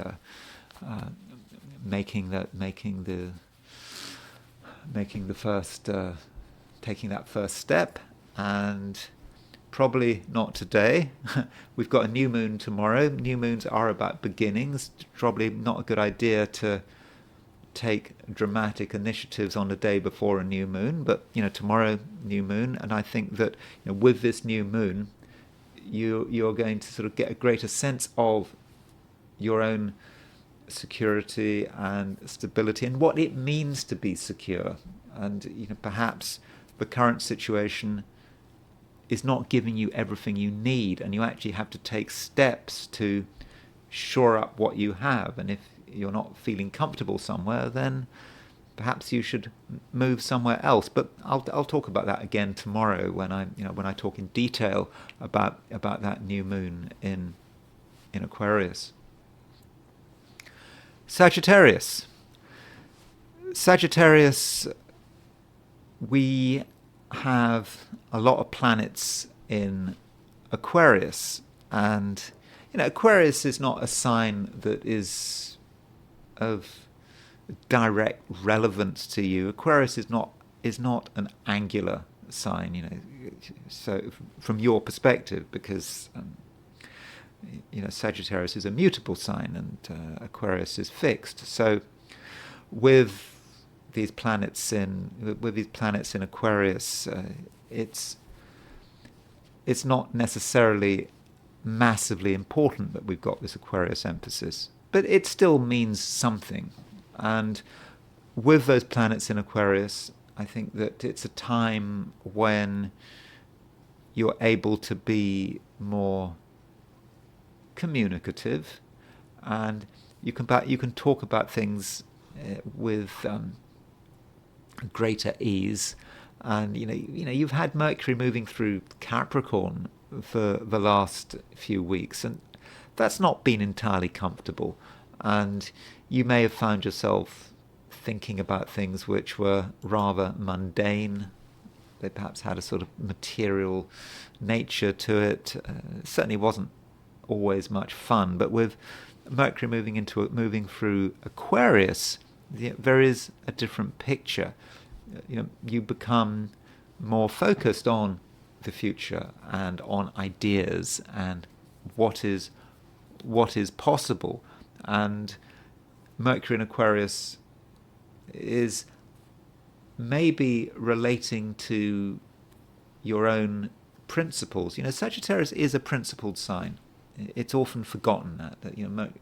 taking that first step, and probably not today. We've got a new moon tomorrow. New moons are about beginnings. Probably not a good idea to take dramatic initiatives on the day before a new moon, but tomorrow new moon, and I think that with this new moon, you're going to sort of get a greater sense of your own security and stability and what it means to be secure. And perhaps the current situation is not giving you everything you need, and you actually have to take steps to shore up what you have. And if you're not feeling comfortable somewhere, then perhaps you should move somewhere else. But I'll talk about that again tomorrow when I talk in detail about that new moon in Aquarius. Sagittarius, we have a lot of planets in Aquarius, and Aquarius is not a sign that is of direct relevance to you. Aquarius is not an angular sign, so from your perspective, because Sagittarius is a mutable sign and Aquarius is fixed. So with these planets in Aquarius, it's not necessarily massively important that we've got this Aquarius emphasis, but it still means something. And with those planets in Aquarius, I think that it's a time when you're able to be more communicative, and you can talk about things with greater ease. And you've had Mercury moving through Capricorn for the last few weeks, and that's not been entirely comfortable. And you may have found yourself thinking about things which were rather mundane. They perhaps had a sort of material nature to it. It certainly wasn't always much fun. But with Mercury moving through Aquarius, there is a different picture. You become more focused on the future and on ideas and what is possible. And Mercury in Aquarius is maybe relating to your own principles. Sagittarius is a principled sign. It's often forgotten that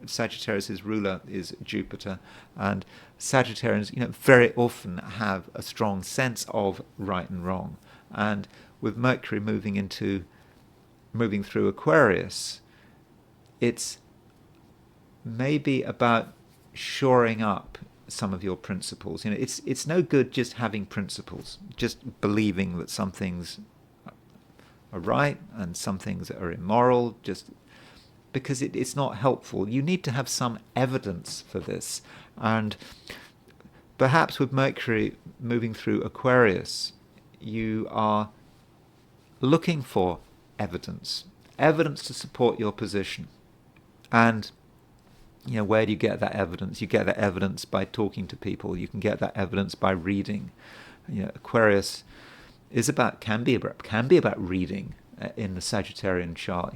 Sagittarius's ruler is Jupiter, and Sagittarians very often have a strong sense of right and wrong. And with Mercury moving through Aquarius, it's maybe about shoring up some of your principles. It's no good just having principles, just believing that some things are right and some things are immoral, just because it's not helpful. You need to have some evidence for this. And perhaps with Mercury moving through Aquarius, you are looking for evidence to support your position. And where do you get that evidence? You get that evidence by talking to people. You can get that evidence by reading. Aquarius can be about reading in the Sagittarian chart.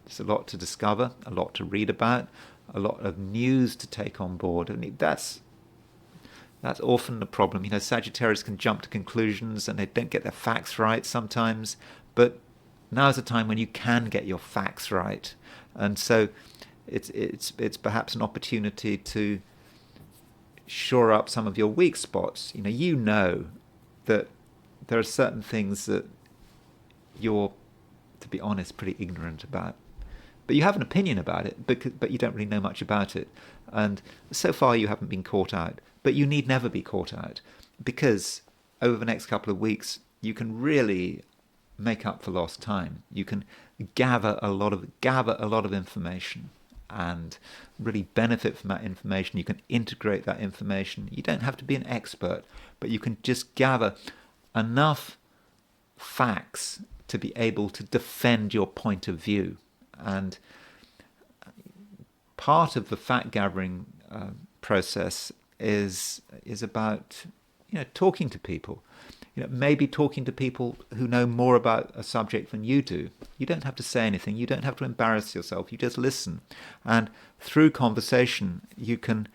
There's a lot to discover, a lot to read about, a lot of news to take on board, and that's often the problem. Sagittarius can jump to conclusions and they don't get their facts right sometimes, but now's a time when you can get your facts right, and so it's perhaps an opportunity to shore up some of your weak spots. You know that there are certain things that you're, to be honest, pretty ignorant about. But you have an opinion about it, but you don't really know much about it. And so far you haven't been caught out. But you need never be caught out, because over the next couple of weeks you can really make up for lost time. You can gather a lot of information and really benefit from that information. You can integrate that information. You don't have to be an expert, but you can just gather enough facts to be able to defend your point of view. And part of the fact gathering process is about talking to people. Maybe talking to people who know more about a subject than you do. You don't have to say anything. You don't have to embarrass yourself. You just listen. And through conversation, you can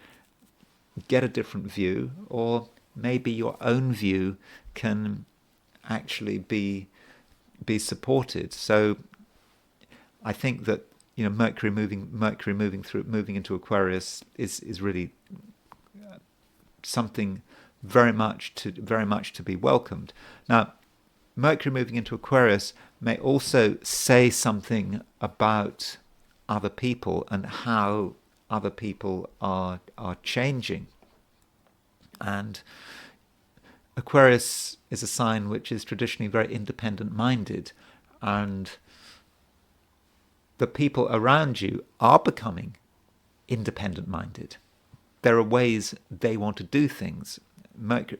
get a different view, or maybe your own view can actually be supported. So I think that Mercury moving into Aquarius is really something very much to be welcomed. Now, Mercury moving into Aquarius may also say something about other people and how other people are changing. And Aquarius is a sign which is traditionally very independent-minded, and the people around you are becoming independent-minded. There are ways they want to do things.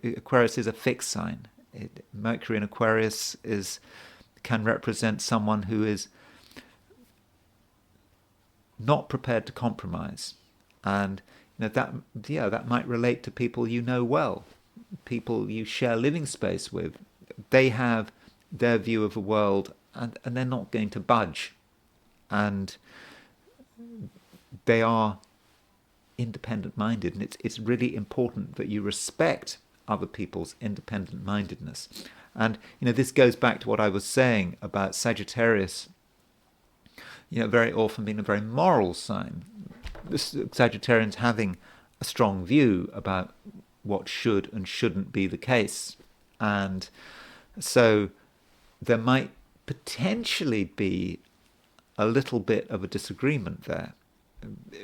Aquarius is a fixed sign. Mercury in Aquarius can represent someone who is not prepared to compromise, and that might relate to people you know well, people you share living space with. They have their view of the world, and they're not going to budge, and they are independent-minded, and it's really important that you respect other people's independent-mindedness. And this goes back to what I was saying about Sagittarius, very often being a very moral sign. Sagittarians having a strong view about what should and shouldn't be the case. And so there might potentially be a little bit of a disagreement there,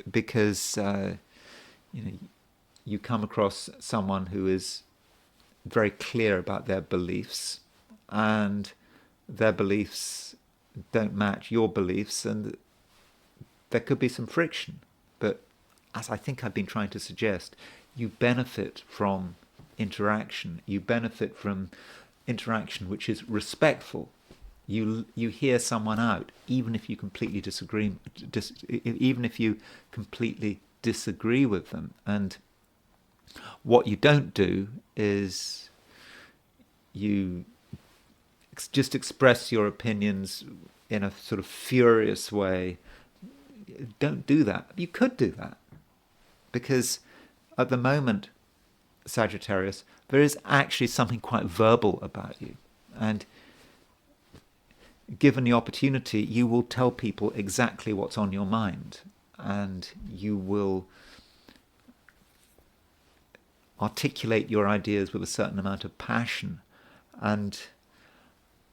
because you come across someone who is very clear about their beliefs, and their beliefs don't match your beliefs, and there could be some friction. But as I think I've been trying to suggest, you benefit from interaction. You benefit from interaction which is respectful. You hear someone out, even if you completely disagree. Even if you completely disagree with them. And what you don't do is you just express your opinions in a sort of furious way. Don't do that. You could do that, because at the moment, Sagittarius, there is actually something quite verbal about you, and given the opportunity, you will tell people exactly what's on your mind, and you will articulate your ideas with a certain amount of passion. And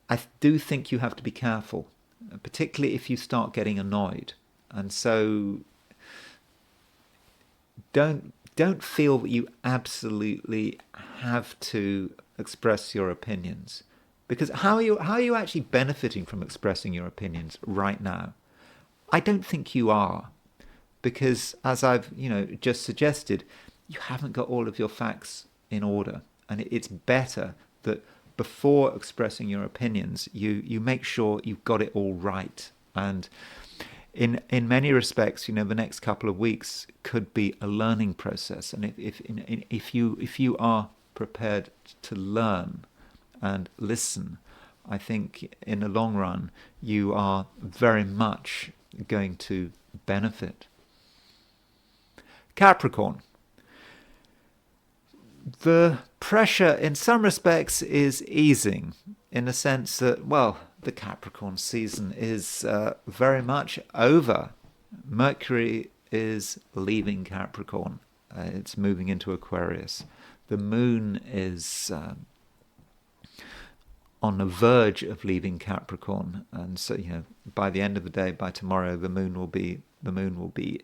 I do think you have to be careful, particularly if you start getting annoyed. And so don't feel that you absolutely have to express your opinions, because how are you actually benefiting from expressing your opinions right now? I don't think you are, because as I've just suggested, you haven't got all of your facts in order, and it's better that before expressing your opinions, you make sure you've got it all right. And in many respects, the next couple of weeks could be a learning process. And if you are prepared to learn and listen, I think in the long run you are very much going to benefit. Capricorn. The pressure in some respects is easing, in the sense that, well, the Capricorn season is very much over. Mercury is leaving Capricorn. It's moving into Aquarius. The moon is on the verge of leaving Capricorn, and so by the end of the day, by tomorrow, the moon will be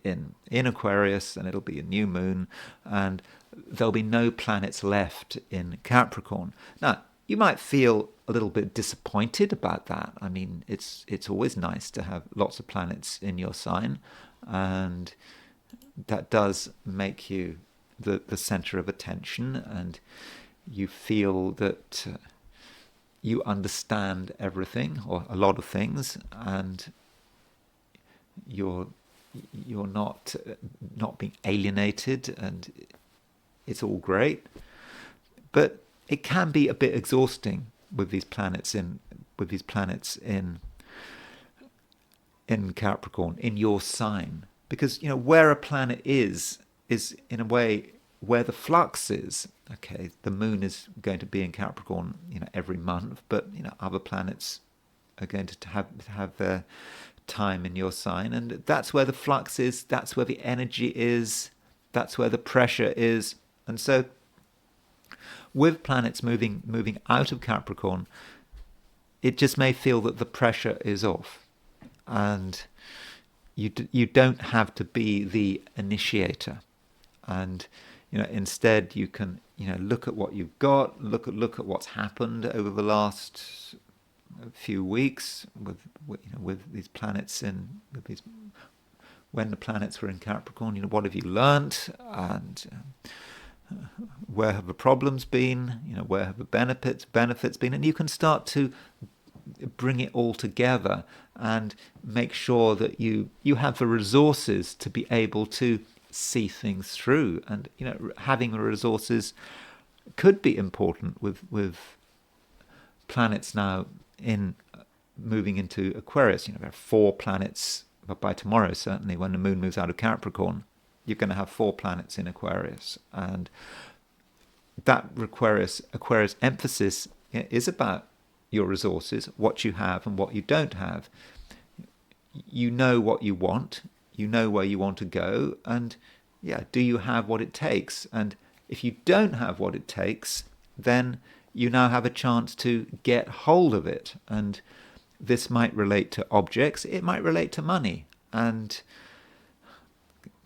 in Aquarius, and it'll be a new moon, and there'll be no planets left in Capricorn. Now, you might feel a little bit disappointed about that. I mean, it's always nice to have lots of planets in your sign, and that does make you the center of attention, and you feel that you understand everything, or a lot of things, and you're not being alienated, and it's all great. But it can be a bit exhausting with these planets in Capricorn, in your sign, because where a planet is in a way where the flux is. Okay, the moon is going to be in Capricorn, every month, but other planets are going to have their time in your sign, and that's where the flux is. That's where the energy is. That's where the pressure is. And so, with planets moving out of Capricorn, it just may feel that the pressure is off, and you don't have to be the initiator, and instead you can look at what you've got, look at what's happened over the last few weeks with these planets when the planets were in Capricorn. What have you learnt, and where have the problems been? Where have the benefits been? And you can start to bring it all together and make sure that you have the resources to be able to see things through. And having the resources could be important with planets now moving into Aquarius. There are 4 planets, but by tomorrow, certainly, when the moon moves out of Capricorn, you're going to have 4 planets in Aquarius. And that Aquarius emphasis is about your resources, what you have and what you don't have. You know what you want, you know where you want to go, and do you have what it takes? And if you don't have what it takes, then you now have a chance to get hold of it. And this might relate to objects, it might relate to money. And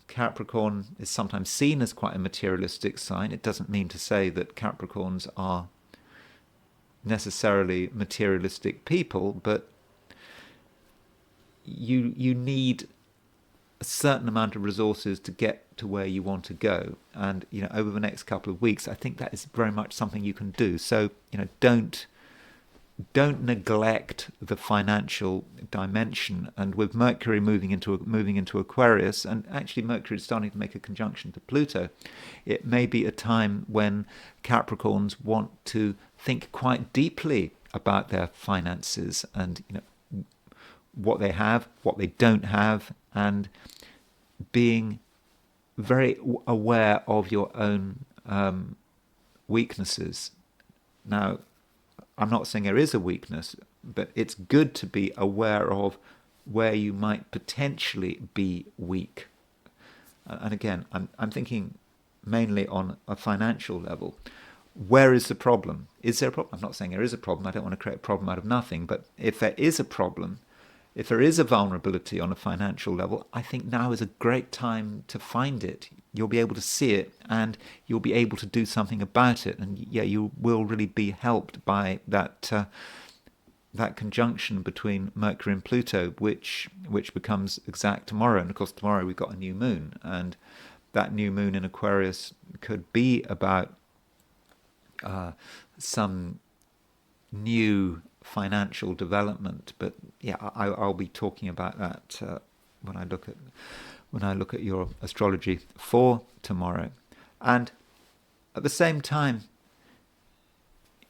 Capricorn is sometimes seen as quite a materialistic sign. It doesn't mean to say that Capricorns are necessarily materialistic people, but you need a certain amount of resources to get to where you want to go. And over the next couple of weeks, I think that is very much something you can do. So don't neglect the financial dimension. And with Mercury moving into Aquarius, and actually Mercury is starting to make a conjunction to Pluto, it may be a time when Capricorns want to think quite deeply about their finances and what they have, what they don't have, and being very aware of your own weaknesses. Now, I'm not saying there is a weakness, but it's good to be aware of where you might potentially be weak. And again, I'm thinking mainly on a financial level. Where is the problem? Is there a problem? I'm not saying there is a problem. I don't want to create a problem out of nothing. But if there is a problem, if there is a vulnerability on a financial level, I think now is a great time to find it. You'll be able to see it, and you'll be able to do something about it. And you will really be helped by that conjunction between Mercury and Pluto, which becomes exact tomorrow. And of course, tomorrow we've got a new moon, and that new moon in Aquarius could be about some new financial development. But I'll be talking about that when I look at your astrology for tomorrow. And at the same time,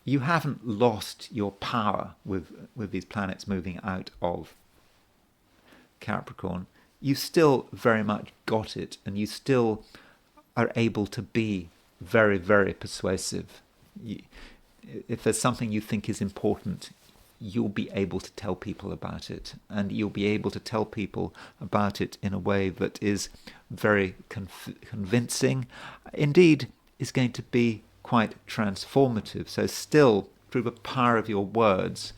you haven't lost your power with these planets moving out of Capricorn. You still very much got it, and you still are able to be very, very persuasive. If there's something you think is important, you'll be able to tell people about it, and you'll be able to tell people about it in a way that is very convincing, indeed is going to be quite transformative. So still, through the power of your words,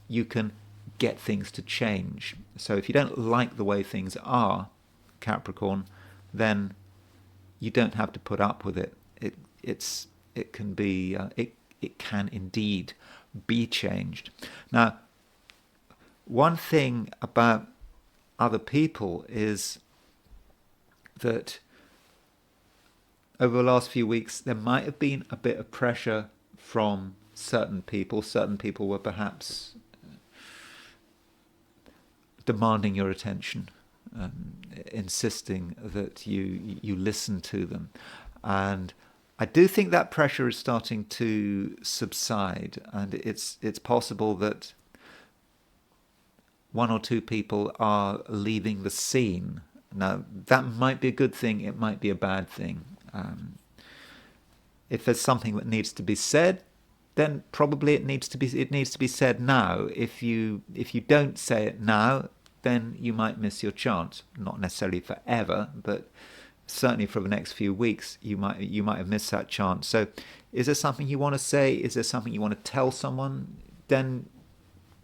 you can get things to change. So if you don't like the way things are, Capricorn, then you don't have to put up with it. It can indeed be changed. Now, one thing about other people is that over the last few weeks there might have been a bit of pressure from certain people. Certain people were perhaps demanding your attention, insisting that you listen to them. And I do think that pressure is starting to subside, and it's possible that one or two people are leaving the scene. Now, that might be a good thing, it might be a bad thing. if there's something that needs to be said, then probably it needs to be said now. If you don't say it now, then you might miss your chance. Not necessarily forever, but certainly for the next few weeks, you might have missed that chance. So, is there something you want to say? Is there something you want to tell someone? Then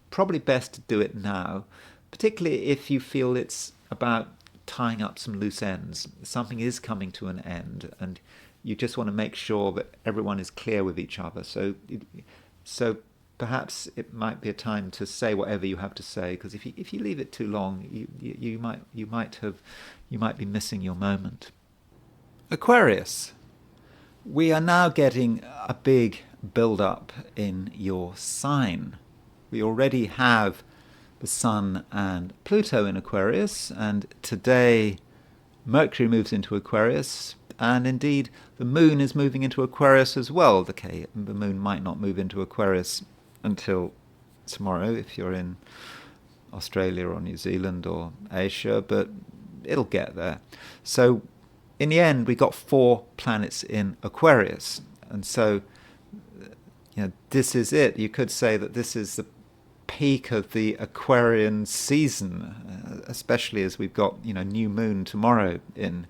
probably best to do it now, particularly if you feel it's about tying up some loose ends. Something is coming to an end, and you just want to make sure that everyone is clear with each other. So perhaps it might be a time to say whatever you have to say, because if you leave it too long, you might be missing your moment. Aquarius, we are now getting a big build-up in your sign. We already have the Sun and Pluto in Aquarius, and today Mercury moves into Aquarius, and indeed the Moon is moving into Aquarius as well. Okay, the Moon might not move into Aquarius until tomorrow if you're in Australia or New Zealand or Asia, but it'll get there. So in the end, we got 4 planets in Aquarius, and so this is it. You could say that this is the peak of the Aquarian season, especially as we've got new moon tomorrow in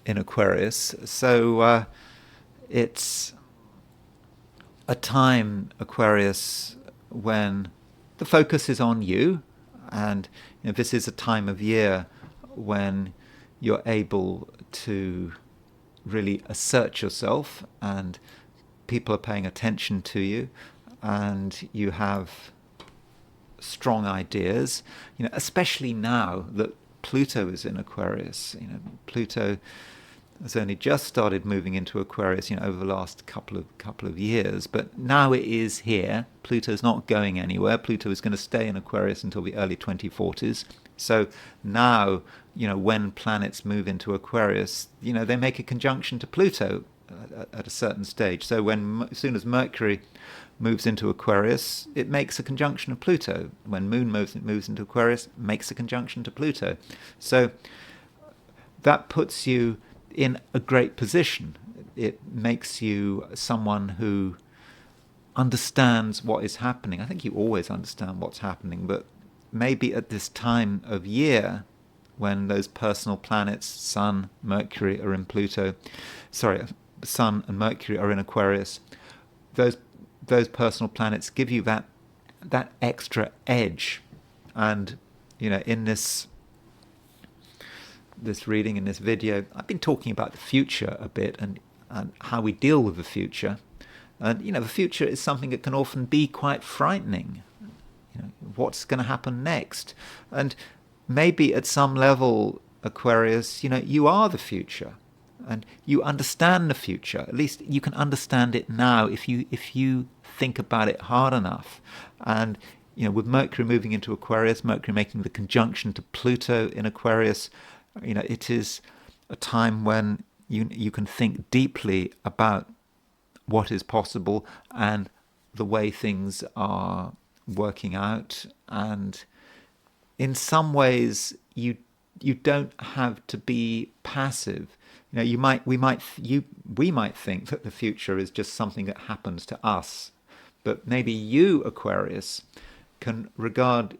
Aquarius. So it's a time, Aquarius, when the focus is on you, and this is a time of year when you're able to really assert yourself, and people are paying attention to you, and you have strong ideas, especially now that Pluto is in Aquarius. Pluto has only just started moving into Aquarius, over the last couple of years, but now it is here. Pluto's not going anywhere. Pluto is going to stay in Aquarius until the early 2040s. So now, when planets move into Aquarius, they make a conjunction to Pluto at a certain stage. So as soon as Mercury moves into Aquarius, it makes a conjunction of Pluto. When Moon moves into Aquarius, it makes a conjunction to Pluto. So that puts you in a great position. It makes you someone who understands what is happening. I think you always understand what's happening, but maybe at this time of year, when those personal planets, Sun, Mercury, are in Pluto, Sun and Mercury are in Aquarius, those personal planets give you that extra edge. And in this reading, in this video, I've been talking about the future a bit, and how we deal with the future. And the future is something that can often be quite frightening. What's going to happen next? And maybe at some level, Aquarius, you are the future, and you understand the future. At least you can understand it now if you think about it hard enough. And with Mercury moving into Aquarius, Mercury making the conjunction to Pluto in Aquarius, it is a time when you can think deeply about what is possible and the way things are working out. And in some ways, you don't have to be passive. We might think that the future is just something that happens to us, but maybe you, Aquarius, can regard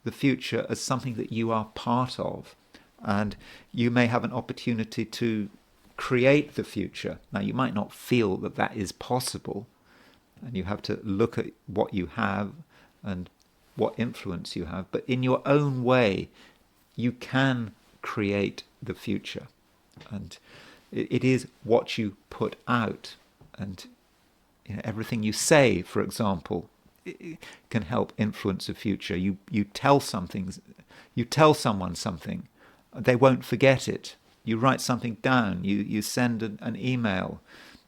the future as something that you are part of, and you may have an opportunity to create the future. Now, you might not feel that is possible, and you have to look at what you have and what influence you have, but in your own way, you can create the future. And it is what you put out, and everything you say, for example, can help influence the future. You tell someone something, they won't forget it. You write something down, you send an email,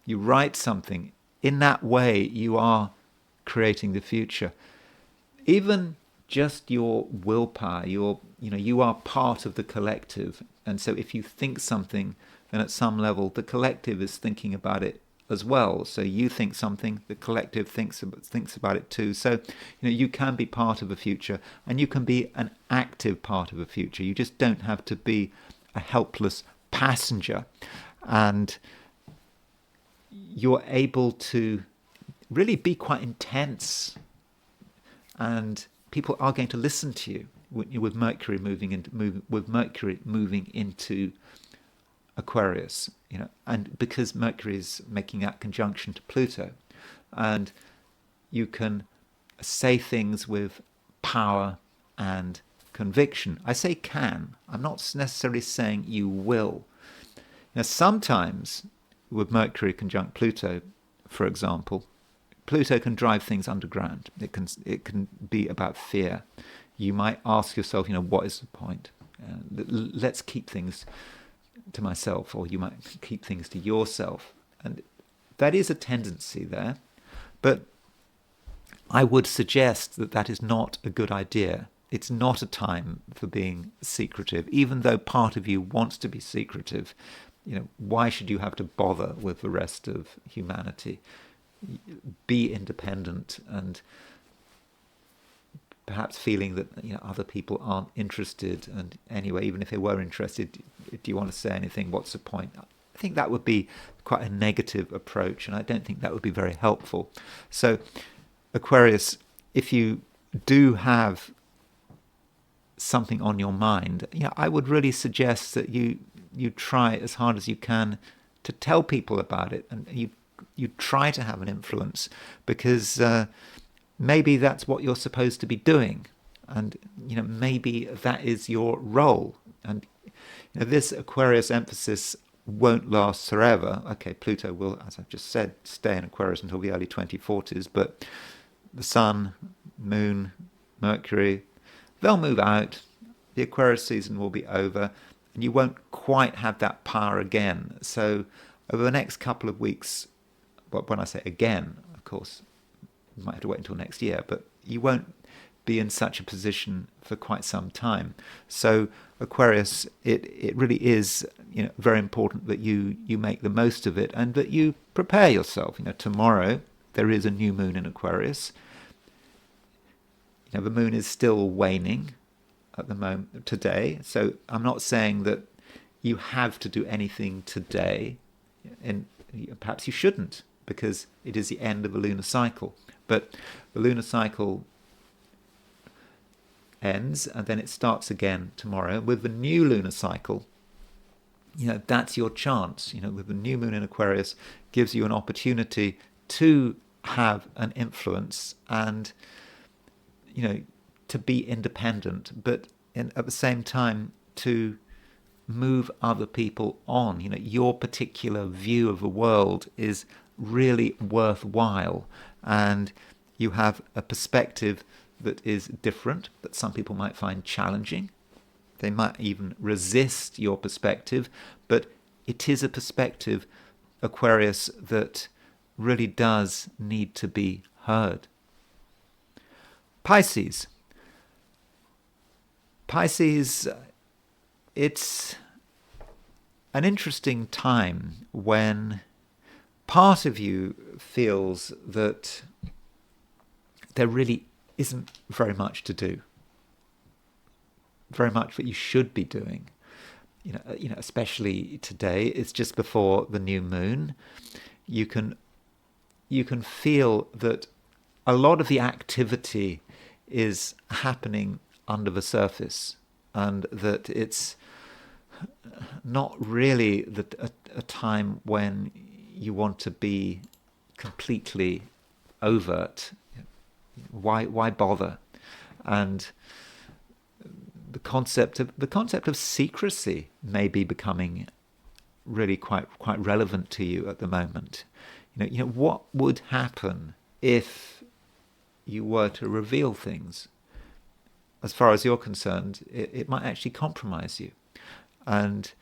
you write something. In that way, you are creating the future. Even just your willpower, you are part of the collective. And so if you think something, then at some level, the collective is thinking about it as well. So you think something, the collective thinks about it too. So you can be part of a future, and you can be an active part of a future. You just don't have to be a helpless passenger. And you're able to really be quite intense, and people are going to listen to you with Mercury moving into Aquarius, and because Mercury is making that conjunction to Pluto, and you can say things with power and conviction. I say can. I'm not necessarily saying you will. Now, sometimes with Mercury conjunct Pluto, for example, Pluto can drive things underground. It can be about fear. You might ask yourself, what is the point? Let's keep things to myself, or you might keep things to yourself. And that is a tendency there. But I would suggest that that is not a good idea. It's not a time for being secretive, even though part of you wants to be secretive. Why should you have to bother with the rest of humanity? Be independent, and perhaps feeling that other people aren't interested, and anyway, even if they were interested, do you want to say anything? What's the point? I think that would be quite a negative approach, and I don't think that would be very helpful. So Aquarius, if you do have something on your mind, I would really suggest that you try as hard as you can to tell people about it, and you try to have an influence, because maybe that's what you're supposed to be doing, and maybe that is your role. And this Aquarius emphasis won't last forever. Okay, Pluto will, as I've just said, stay in Aquarius until the early 2040s, but the Sun, Moon, Mercury, they'll move out. The Aquarius season will be over, and you won't quite have that power again. So over the next couple of weeks, but when I say again, of course, you might have to wait until next year, but you won't be in such a position for quite some time. So Aquarius, it really is very important that you make the most of it, and that you prepare yourself. Tomorrow there is a new moon in Aquarius. The moon is still waning at the moment today, so I'm not saying that you have to do anything today, and perhaps you shouldn't, because it is the end of the lunar cycle. But the lunar cycle ends, and then it starts again tomorrow with the new lunar cycle. That's your chance. With the new moon in Aquarius, gives you an opportunity to have an influence, and to be independent, but at the same time to move other people on. Your particular view of the world is really worthwhile, and you have a perspective that is different, that some people might find challenging. They might even resist your perspective, but it is a perspective, Aquarius, that really does need to be heard. Pisces. Pisces, it's an interesting time when part of you feels that there really isn't very much to do, very much that you should be doing. Especially today, it's just before the new moon. You can feel that a lot of the activity is happening under the surface, and that it's not really a time when you want to be completely overt. Why bother? And the concept of secrecy may be becoming really quite relevant to you at the moment. What would happen if you were to reveal things? As far as you're concerned, it might actually compromise you, and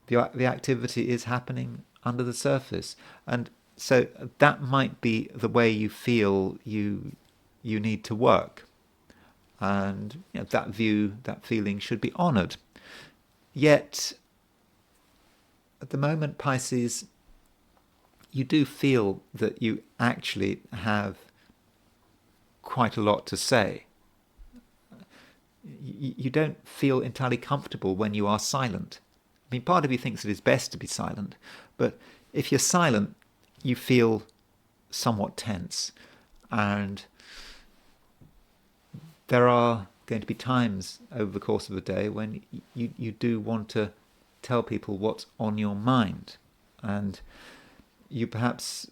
the activity is happening under the surface, and so that might be the way you feel you need to work, and that feeling should be honoured. Yet, at the moment, Pisces, you do feel that you actually have quite a lot to say. You don't feel entirely comfortable when you are silent, I mean, part of you thinks it is best to be silent, but if you're silent, you feel somewhat tense. And there are going to be times over the course of the day when you do want to tell people what's on your mind. And you perhaps,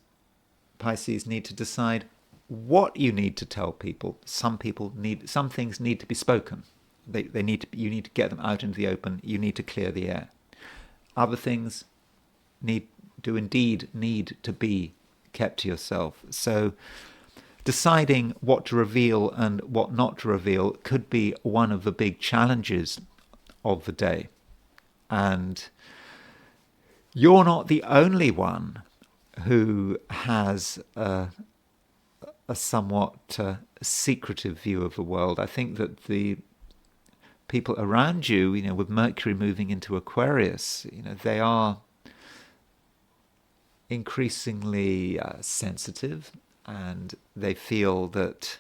Pisces, need to decide what you need to tell people. Some things need to be spoken. You need to get them out into the open. You need to clear the air. Other things do indeed need to be kept to yourself. So deciding what to reveal and what not to reveal could be one of the big challenges of the day. And you're not the only one who has a somewhat secretive view of the world. I think that the people around you, with Mercury moving into Aquarius, they are increasingly sensitive, and they feel that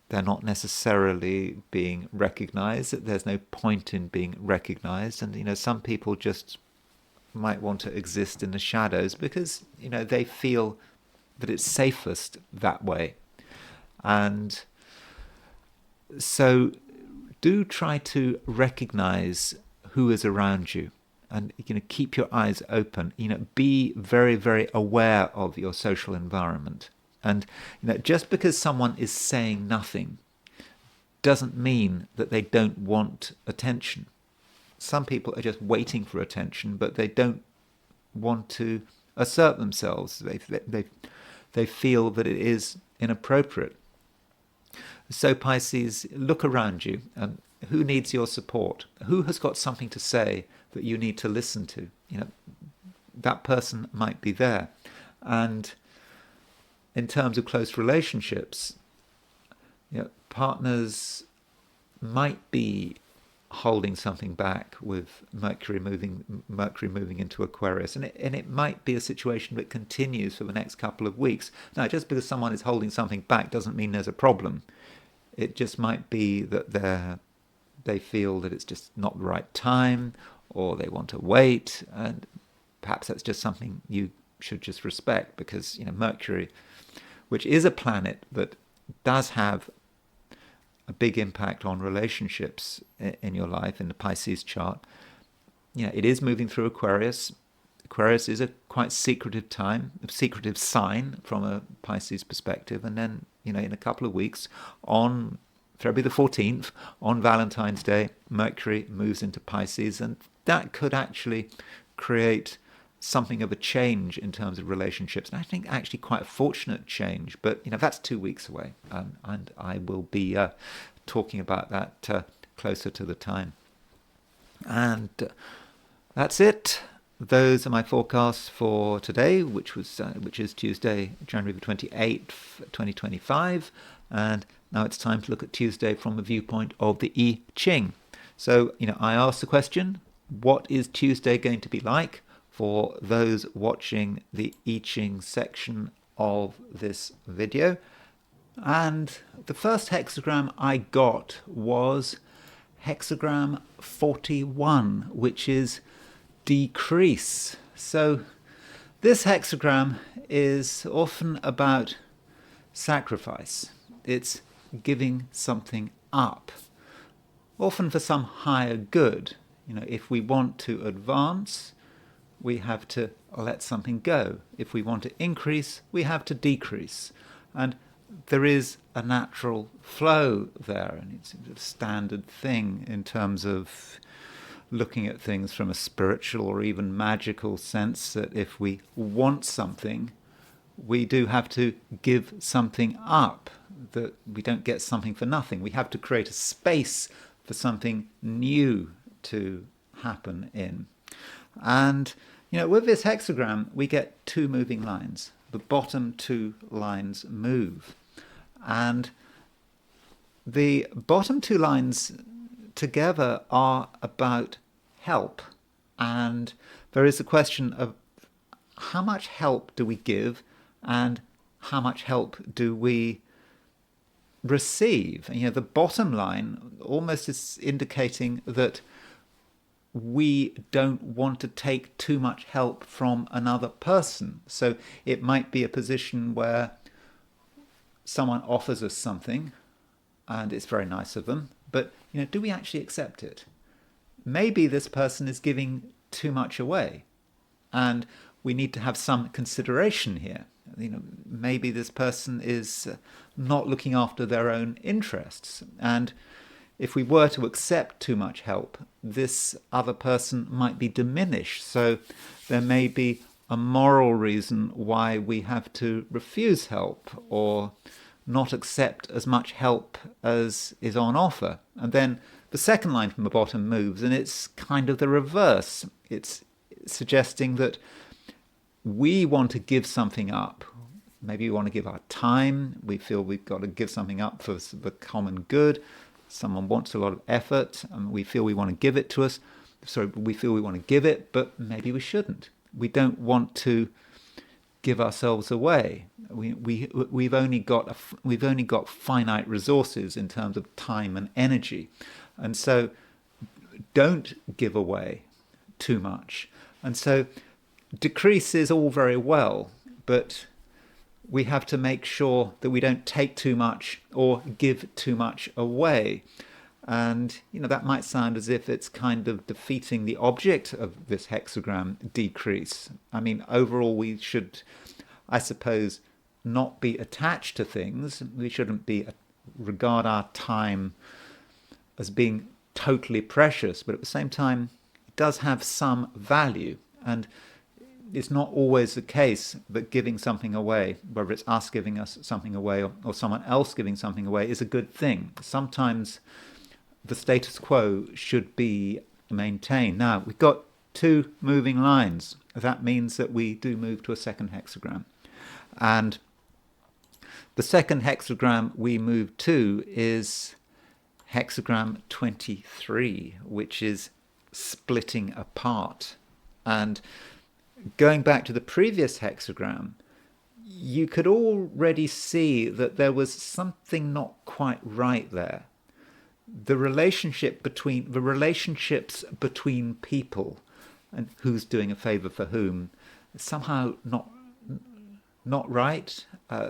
they're not necessarily being recognized, that there's no point in being recognized. And, some people just might want to exist in the shadows because, they feel that it's safest that way. And so do try to recognize who is around you, and keep your eyes open. Be very, very aware of your social environment. And just because someone is saying nothing doesn't mean that they don't want attention. Some people are just waiting for attention, but they don't want to assert themselves. They feel that it is inappropriate. So Pisces, look around you. Who needs your support? Who has got something to say that you need to listen to? That person might be there. And in terms of close relationships, partners might be holding something back with Mercury moving into Aquarius, and it might be a situation that continues for the next couple of weeks. Now, just because someone is holding something back doesn't mean there's a problem. It just might be that they feel that it's just not the right time, or they want to wait, and perhaps that's just something you should just respect, because Mercury, which is a planet that does have a big impact on relationships in your life, in the Pisces chart, it is moving through Aquarius. Aquarius is a quite secretive sign from a Pisces perspective. And then, in a couple of weeks, on February the 14th, on Valentine's Day, Mercury moves into Pisces, and that could actually create something of a change in terms of relationships. And I think actually quite a fortunate change, but that's 2 weeks away. And I will be talking about that closer to the time. And that's it. Those are my forecasts for today, which is Tuesday, January the 28th, 2025. And now it's time to look at Tuesday from the viewpoint of the I Ching. So, I asked the question, what is Tuesday going to be like for those watching the I Ching section of this video? And the first hexagram I got was hexagram 41, which is decrease. So this hexagram is often about sacrifice. It's giving something up, often for some higher good. If we want to advance, we have to let something go. If we want to increase, we have to decrease. And there is a natural flow there, and it's a standard thing in terms of looking at things from a spiritual or even magical sense, that if we want something, we do have to give something up, that we don't get something for nothing. We have to create a space for something new to happen in. And, with this hexagram, we get two moving lines. The bottom two lines move. And the bottom two lines together are about help. And there is a question of how much help do we give and how much help do we receive? And, the bottom line almost is indicating that we don't want to take too much help from another person. So it might be a position where someone offers us something and it's very nice of them, but do we actually accept it? Maybe this person is giving too much away, and we need to have some consideration here. Maybe this person is not looking after their own interests, and if we were to accept too much help, this other person might be diminished. So there may be a moral reason why we have to refuse help or not accept as much help as is on offer. And then the second line from the bottom moves, and it's kind of the reverse. It's suggesting that we want to give something up. Maybe we want to give our time. We feel we've got to give something up for the common good. Someone wants a lot of effort, and we feel we want to give it to us. We feel we want to give it, but maybe we shouldn't. We don't want to give ourselves away. We've only got finite resources in terms of time and energy, and so don't give away too much. And so decrease is all very well, but we have to make sure that we don't take too much or give too much away. And, that might sound as if it's kind of defeating the object of this hexagram, decrease. I mean, overall, we should, I suppose, not be attached to things. We shouldn't regard our time as being totally precious, but at the same time, it does have some value. And it's not always the case that giving something away, whether it's us giving us something away or someone else giving something away, is a good thing. Sometimes the status quo should be maintained. Now, we've got two moving lines. That means that we do move to a second hexagram. And the second hexagram we move to is hexagram 23, which is splitting apart. And going back to the previous hexagram, you could already see that there was something not quite right there. The relationships between people and who's doing a favor for whom is somehow not right.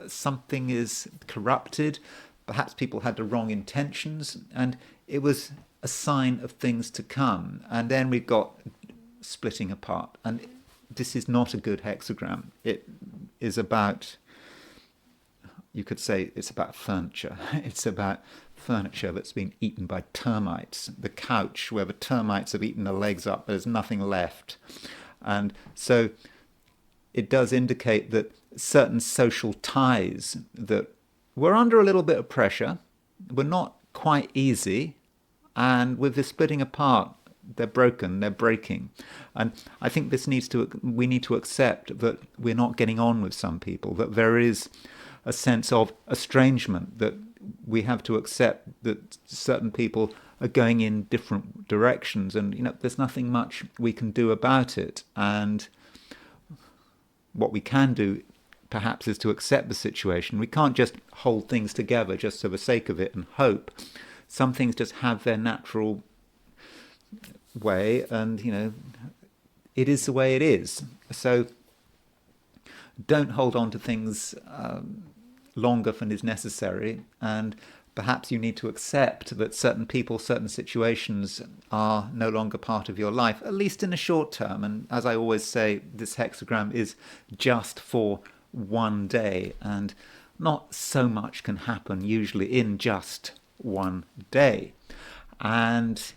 Something is corrupted. Perhaps people had the wrong intentions, and it was a sign of things to come. And then we've got splitting apart, and this is not a good hexagram. It is about, you could say, it's about furniture. It's about furniture that's been eaten by termites. The couch where the termites have eaten the legs up, there's nothing left. And so it does indicate that certain social ties that were under a little bit of pressure were not quite easy. And with the splitting apart, they're broken, they're breaking. And I think we need to accept that we're not getting on with some people, that there is a sense of estrangement, that we have to accept that certain people are going in different directions, and there's nothing much we can do about it. And what we can do perhaps is to accept the situation. We can't just hold things together just for the sake of it and hope. Some things just have their natural way, and it is the way it is. So don't hold on to things longer than is necessary, and perhaps you need to accept that certain people, certain situations are no longer part of your life, at least in the short term. And as I always say, this hexagram is just for one day, and not so much can happen usually in just one day. And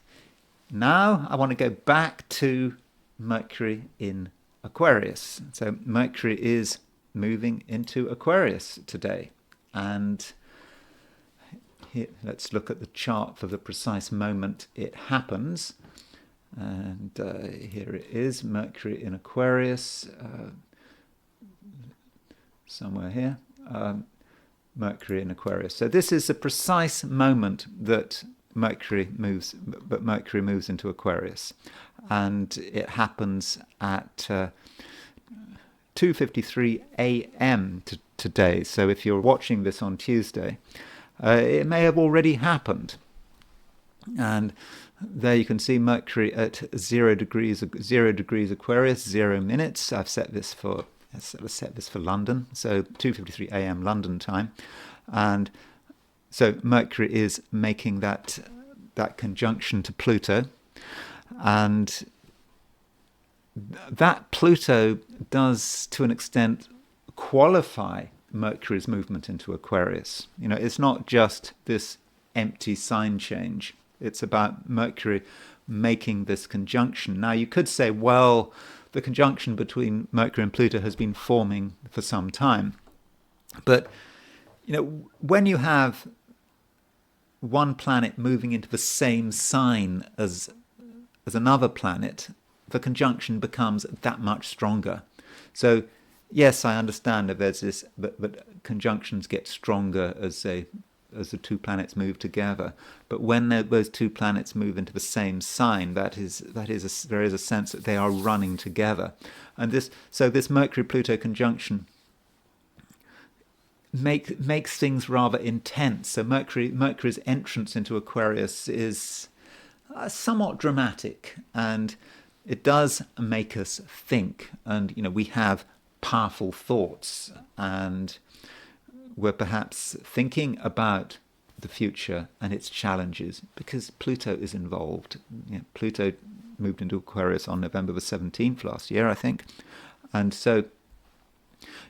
now I want to go back to Mercury in Aquarius. So Mercury is moving into Aquarius today. And here, let's look at the chart for the precise moment it happens. And here it is, Mercury in Aquarius, somewhere here. Mercury in Aquarius. So this is the precise moment that Mercury moves into Aquarius, and it happens at 2:53 a.m. today. So if you're watching this on Tuesday, it may have already happened. And there you can see Mercury at 0 degrees Aquarius, 0 minutes. I've set this for London, so 2:53 a.m. London time, and so Mercury is making that conjunction to Pluto, and that Pluto does, to an extent, qualify Mercury's movement into Aquarius. It's not just this empty sign change. It's about Mercury making this conjunction. Now, you could say, well, the conjunction between Mercury and Pluto has been forming for some time. But, when you have one planet moving into the same sign as another planet, the conjunction becomes that much stronger. So, yes, I understand that there's this, but conjunctions get stronger as the two planets move together. But when those two planets move into the same sign, there is a sense that they are running together. And this Mercury-Pluto conjunction makes things rather intense. So Mercury's entrance into Aquarius is somewhat dramatic, and it does make us think. And we have powerful thoughts, and we're perhaps thinking about the future and its challenges because Pluto is involved. Pluto moved into Aquarius on November the 17th last year, I think. And so,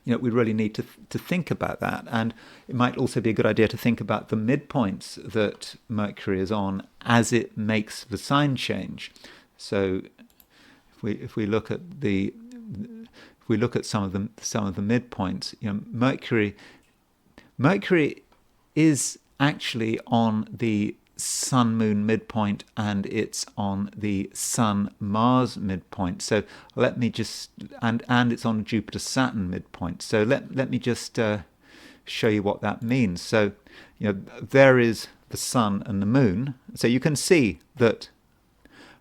we really need to think about that. And it might also be a good idea to think about the midpoints that Mercury is on as it makes the sign change. So if we look at some of the midpoints, Mercury is actually on the Sun-Moon midpoint, and it's on the Sun-Mars midpoint. So let me just and it's on Jupiter-Saturn midpoint. So let me just show you what that means. So there is the Sun and the Moon. So you can see that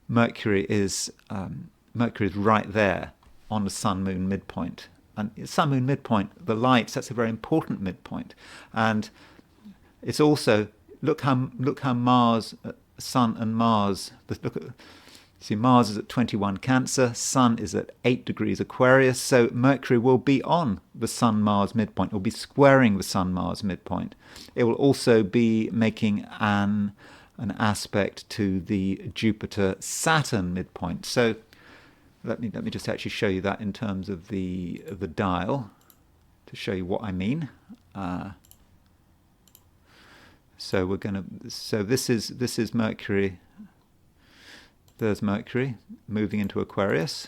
Mercury is right there on the Sun-Moon midpoint. And Sun-Moon midpoint, the lights, that's a very important midpoint. And it's also, look how Mars, Sun and Mars, see Mars is at 21 Cancer, Sun is at 8 degrees Aquarius, so Mercury will be on the Sun-Mars midpoint, it will be squaring the Sun-Mars midpoint. It will also be making an aspect to the Jupiter-Saturn midpoint. So let me just actually show you that in terms of the dial to show you what I mean. So this is Mercury. There's Mercury moving into Aquarius.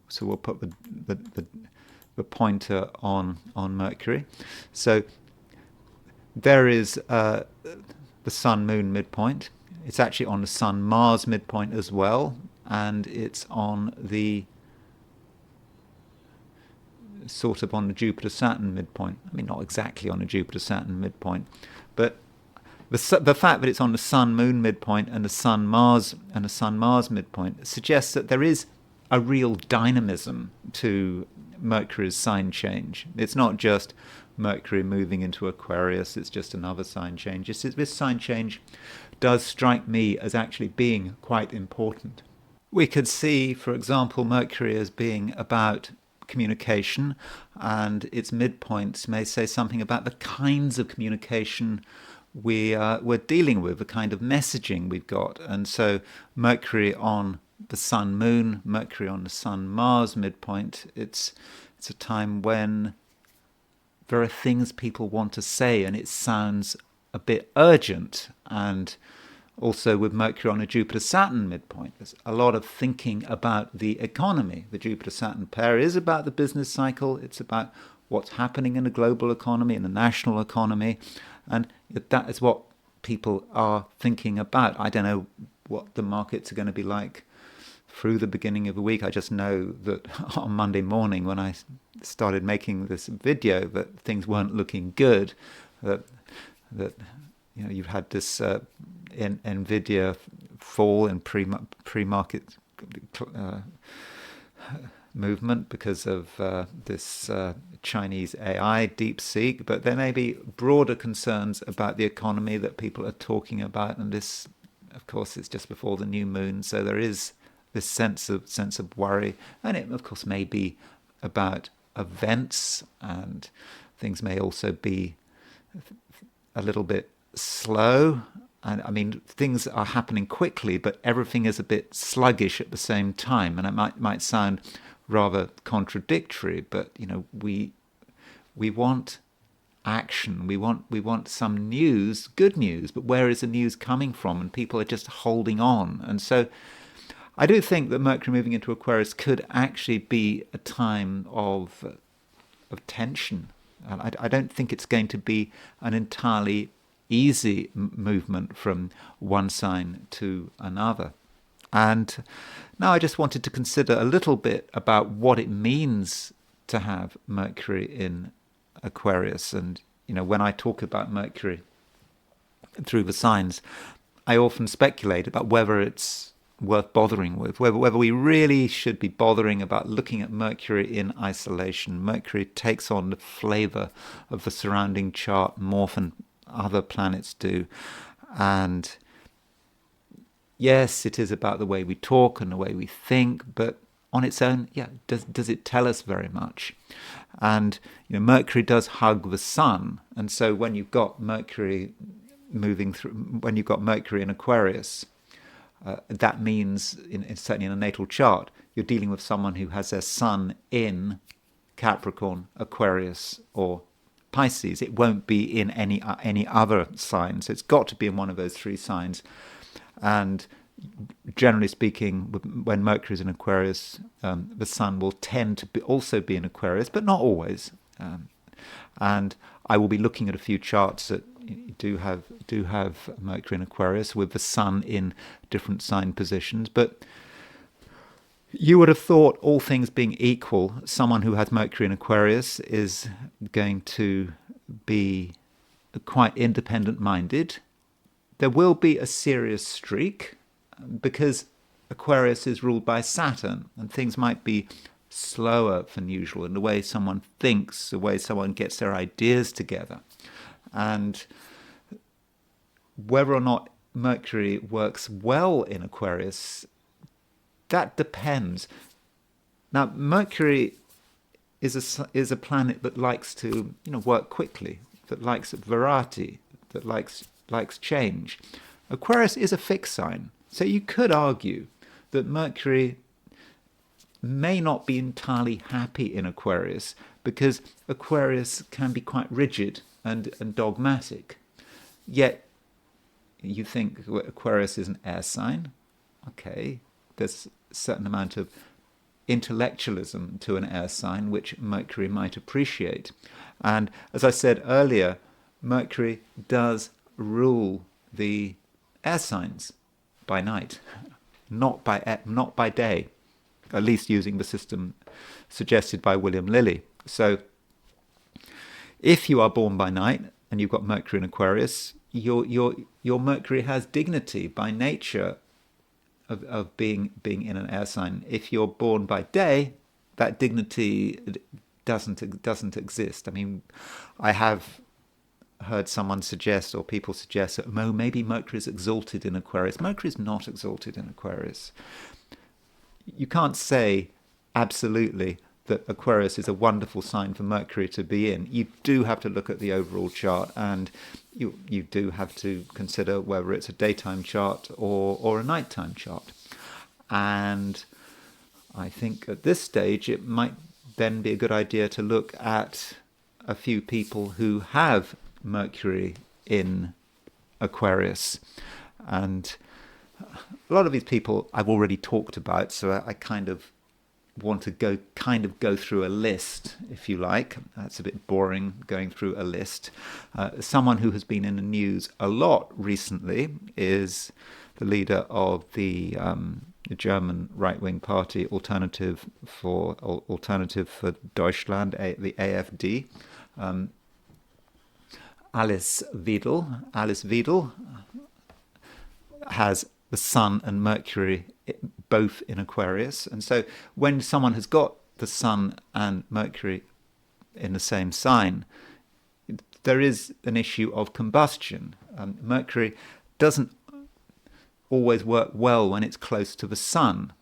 So we'll put the pointer on Mercury. So there is the Sun-Moon midpoint. It's actually on the Sun-Mars midpoint as well, and it's on the sort of on the Jupiter-Saturn midpoint. I mean, not exactly on the Jupiter-Saturn midpoint, but the fact that it's on the Sun-Moon midpoint and the Sun-Mars midpoint suggests that there is a real dynamism to Mercury's sign change. It's not just Mercury moving into Aquarius, it's just another sign change. This sign change does strike me as actually being quite important. We could see, for example, Mercury as being about communication, and its midpoints may say something about the kinds of communication we're dealing with, the kind of messaging we've got. And so Mercury on the Sun-Moon, Mercury on the Sun-Mars midpoint, it's a time when there are things people want to say and it sounds a bit urgent. And also with Mercury on a Jupiter-Saturn midpoint, there's a lot of thinking about the economy. The Jupiter-Saturn pair is about the business cycle. It's about what's happening in the global economy, in the national economy. And that is what people are thinking about. I don't know what the markets are going to be like through the beginning of the week. I just know that on Monday morning when I started making this video that things weren't looking good, that you've had this NVIDIA fall in pre-market movement because of this Chinese AI DeepSeek, but there may be broader concerns about the economy that people are talking about, and this of course, it's just before the new moon, so there is this sense of worry, and it, of course, may be about events, and things may also be a little bit slow. And I mean, things are happening quickly, but everything is a bit sluggish at the same time. And it might sound rather contradictory, but we want action. We want some news, good news. But where is the news coming from? And people are just holding on. And so, I do think that Mercury moving into Aquarius could actually be a time of tension. I don't think it's going to be an entirely easy movement from one sign to another. And now I just wanted to consider a little bit about what it means to have Mercury in Aquarius. And, when I talk about Mercury through the signs, I often speculate about whether it's worth bothering with, whether we really should be bothering about looking at Mercury in isolation. Mercury takes on the flavor of the surrounding chart more than other planets do. And yes, it is about the way we talk and the way we think, but on its own, does it tell us very much? And Mercury does hug the sun, and so when you've got Mercury when you've got Mercury in Aquarius, that means, certainly in a natal chart, you're dealing with someone who has their sun in Capricorn, Aquarius, or Pisces. It won't be in any other sign, so it's got to be in one of those three signs. And generally speaking, when Mercury is in Aquarius, the sun will tend to also be in Aquarius, but not always. And I will be looking at a few charts that do have Mercury in Aquarius with the sun in different sign positions. But you would have thought, all things being equal, someone who has Mercury in Aquarius is going to be quite independent-minded. There will be a serious streak because Aquarius is ruled by Saturn, and things might be slower than usual in the way someone thinks, the way someone gets their ideas together. And whether or not Mercury works well in Aquarius, that depends. Now, Mercury is a planet that likes to work quickly, that likes variety, that likes change. Aquarius is a fixed sign, so you could argue that Mercury may not be entirely happy in Aquarius because Aquarius can be quite rigid and dogmatic. Yet you think Aquarius is an air sign. Okay, there's a certain amount of intellectualism to an air sign which Mercury might appreciate. And as I said earlier, Mercury does rule the air signs by night, not by day, at least using the system suggested by William Lilly. So if you are born by night and you've got Mercury in Aquarius, your Mercury has dignity by nature of being in an air sign. If you're born by day, that dignity doesn't exist. I mean, I have heard someone suggest, or people suggest, that maybe Mercury is exalted in Aquarius. Mercury is not exalted in Aquarius. You can't say absolutely that Aquarius is a wonderful sign for Mercury to be in. You do have to look at the overall chart, and you do have to consider whether it's a daytime chart or a nighttime chart. And I think at this stage it might then be a good idea to look at a few people who have Mercury in Aquarius. And a lot of these people I've already talked about, so I kind of want to go through a list, if you like. That's a bit boring, going through a list. Someone who has been in the news a lot recently is the leader of the German right-wing party Alternative for Deutschland, the AfD. Alice Weidel has the Sun and Mercury both in Aquarius. And so when someone has got the Sun and Mercury in the same sign, there is an issue of combustion. Mercury doesn't always work well when it's close to the sun,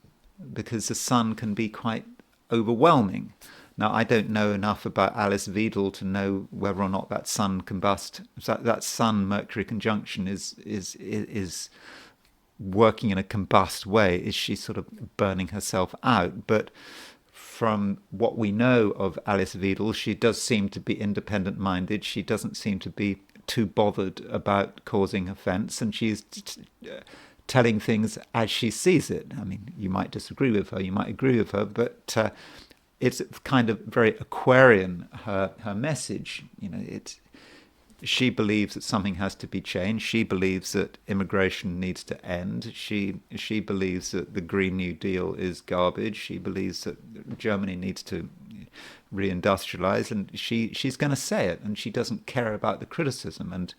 because the sun can be quite overwhelming. Now, I don't know enough about Alice Weidel to know whether or not that sun combust. That Sun-Mercury conjunction is working in a combust way. Is she sort of burning herself out? But from what we know of Alice Weidel, she does seem to be independent-minded. She doesn't seem to be too bothered about causing offence, and she's telling things as she sees it. I mean, you might disagree with her, you might agree with her, but it's kind of very Aquarian, her message. She believes that something has to be changed. She believes that immigration needs to end. She believes that the Green New Deal is garbage. She believes that Germany needs to reindustrialize, and she's going to say it, and she doesn't care about the criticism. And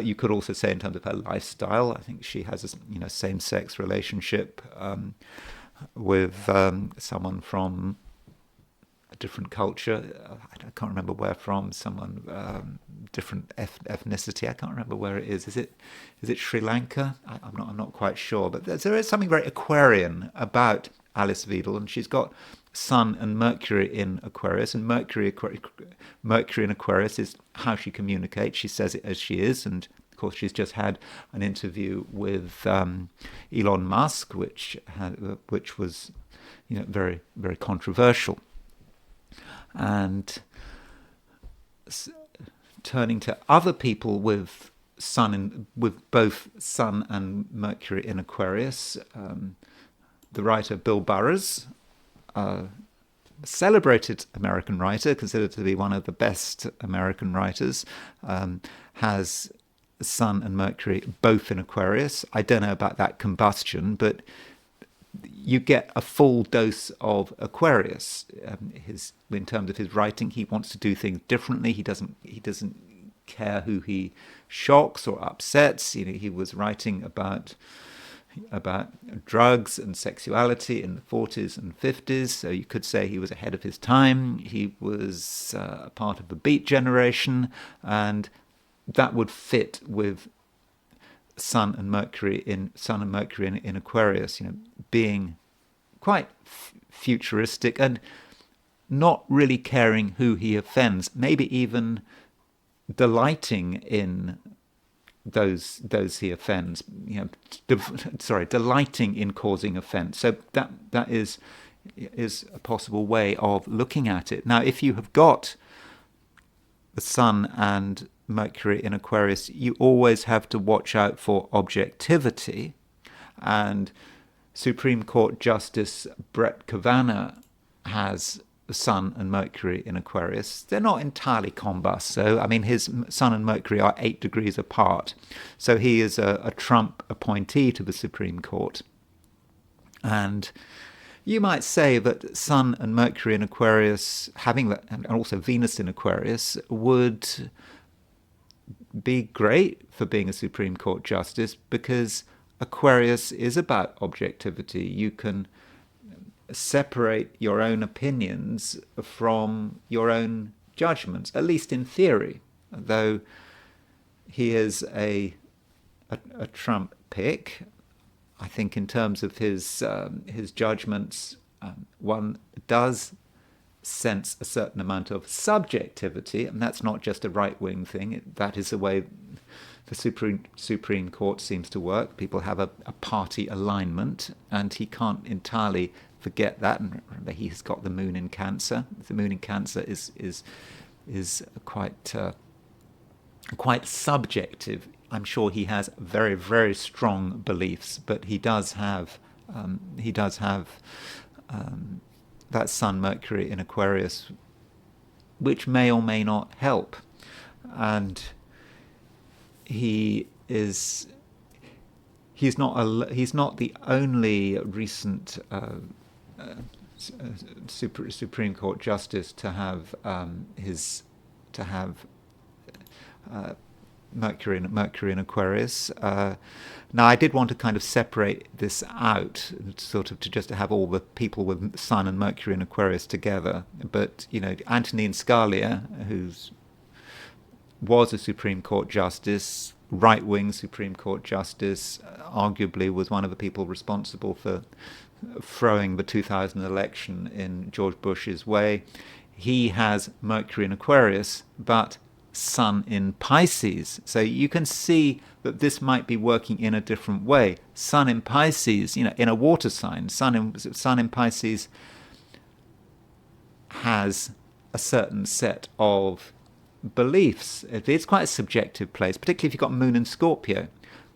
you could also say, in terms of her lifestyle, I think she has a same-sex relationship with someone from a different culture. I can't remember where from. Someone different ethnicity. I can't remember where it is. Is it Sri Lanka? I'm not quite sure. But there is something very Aquarian about Alice Weidel, and she's got Sun and Mercury in Aquarius, and Mercury in Aquarius is how she communicates. She says it as she is, and of course she's just had an interview with Elon Musk, which was very, very controversial. And turning to other people with both Sun and Mercury in Aquarius, the writer Bill Burroughs, a celebrated American writer, considered to be one of the best American writers, has Sun and Mercury both in Aquarius. I don't know about that combustion, but you get a full dose of Aquarius. In terms of his writing, he wants to do things differently. He doesn't care who he shocks or upsets. He was writing about drugs and sexuality in the 40s and 50s, so you could say he was ahead of his time. He was a part of the Beat generation, and that would fit with Sun and Mercury in Aquarius, being quite futuristic and not really caring who he offends, maybe even delighting in those he offends, delighting in causing offence. So that is a possible way of looking at it. Now, if you have got the Sun and Mercury in Aquarius, you always have to watch out for objectivity. And Supreme Court Justice Brett Kavanaugh has the Sun and Mercury in Aquarius. They're not entirely combust. So, I mean, his Sun and Mercury are 8 degrees apart. So he is a Trump appointee to the Supreme Court. And you might say that Sun and Mercury in Aquarius, having that, and also Venus in Aquarius, would be great for being a Supreme Court Justice, because Aquarius is about objectivity. You can separate your own opinions from your own judgments, at least in theory. Though he is a Trump pick, I think in terms of his judgments, one does sense a certain amount of subjectivity, and that's not just a right-wing thing. That is the way the Supreme Court seems to work. People have a party alignment, and he can't entirely forget that. And remember, he's got the moon in Cancer. The moon in Cancer is quite subjective. I'm sure he has very, very strong beliefs, but he does have that Sun Mercury in Aquarius, which may or may not help. And he's not the only recent Supreme Court justice to have Mercury in Aquarius. Now, I did want to kind of separate this out, sort of to have all the people with Sun and Mercury in Aquarius together. But Antonin Scalia, who was a Supreme Court justice, right-wing Supreme Court justice, arguably was one of the people responsible for throwing the 2000 election in George Bush's way. He has Mercury in Aquarius, but Sun in Pisces. So you can see that this might be working in a different way. Sun in Pisces, in a water sign, Sun in Pisces has a certain set of beliefs. It's quite a subjective place, particularly if you've got Moon in Scorpio.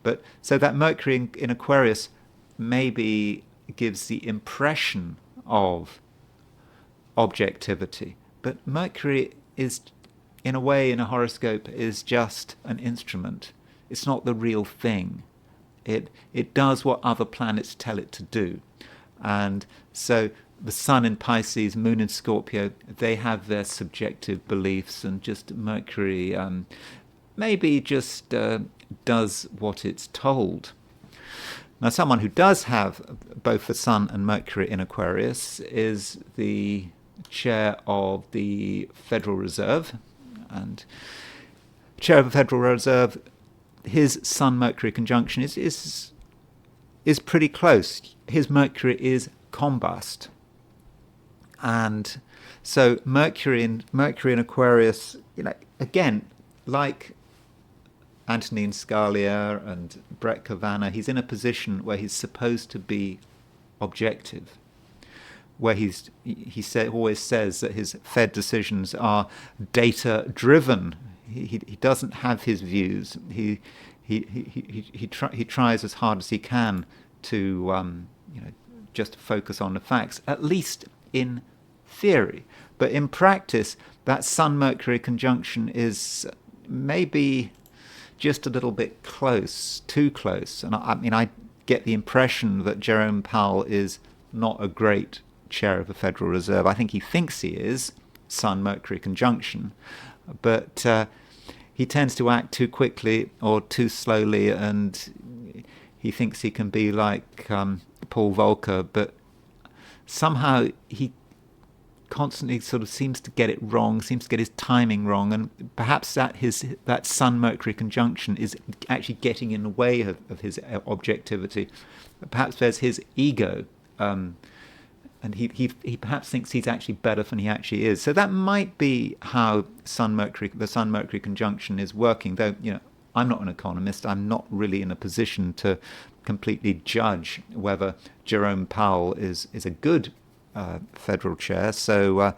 But so that Mercury in Aquarius maybe gives the impression of objectivity. But Mercury is, in a way, in a horoscope, is just an instrument. It's not the real thing. It does what other planets tell it to do. And so the Sun in Pisces, Moon in Scorpio, they have their subjective beliefs, and just Mercury maybe just does what it's told. Now, someone who does have both the Sun and Mercury in Aquarius is the chair of the Federal Reserve. And chair of the Federal Reserve, his Sun-Mercury conjunction is pretty close. His Mercury is combust. And so Mercury in Aquarius, again, like Antonin Scalia and Brett Kavanaugh, he's in a position where he's supposed to be objective, where he always says that his Fed decisions are data driven. He doesn't have his views. He tries as hard as he can to just focus on the facts, at least in theory. But in practice, that Sun-Mercury conjunction is maybe just a little bit close, too close. And I get the impression that Jerome Powell is not a great chair of the Federal Reserve. I think he thinks he is, Sun-Mercury conjunction, but he tends to act too quickly or too slowly, and he thinks he can be like Paul Volcker, but somehow he constantly sort of seems to get it wrong, seems to get his timing wrong, and perhaps that Sun-Mercury conjunction is actually getting in the way of his objectivity. Perhaps there's his ego, and he perhaps thinks he's actually better than he actually is. So that might be how the Sun-Mercury conjunction is working, though I'm not an economist. I'm not really in a position to completely judge whether Jerome Powell is a good federal chair. So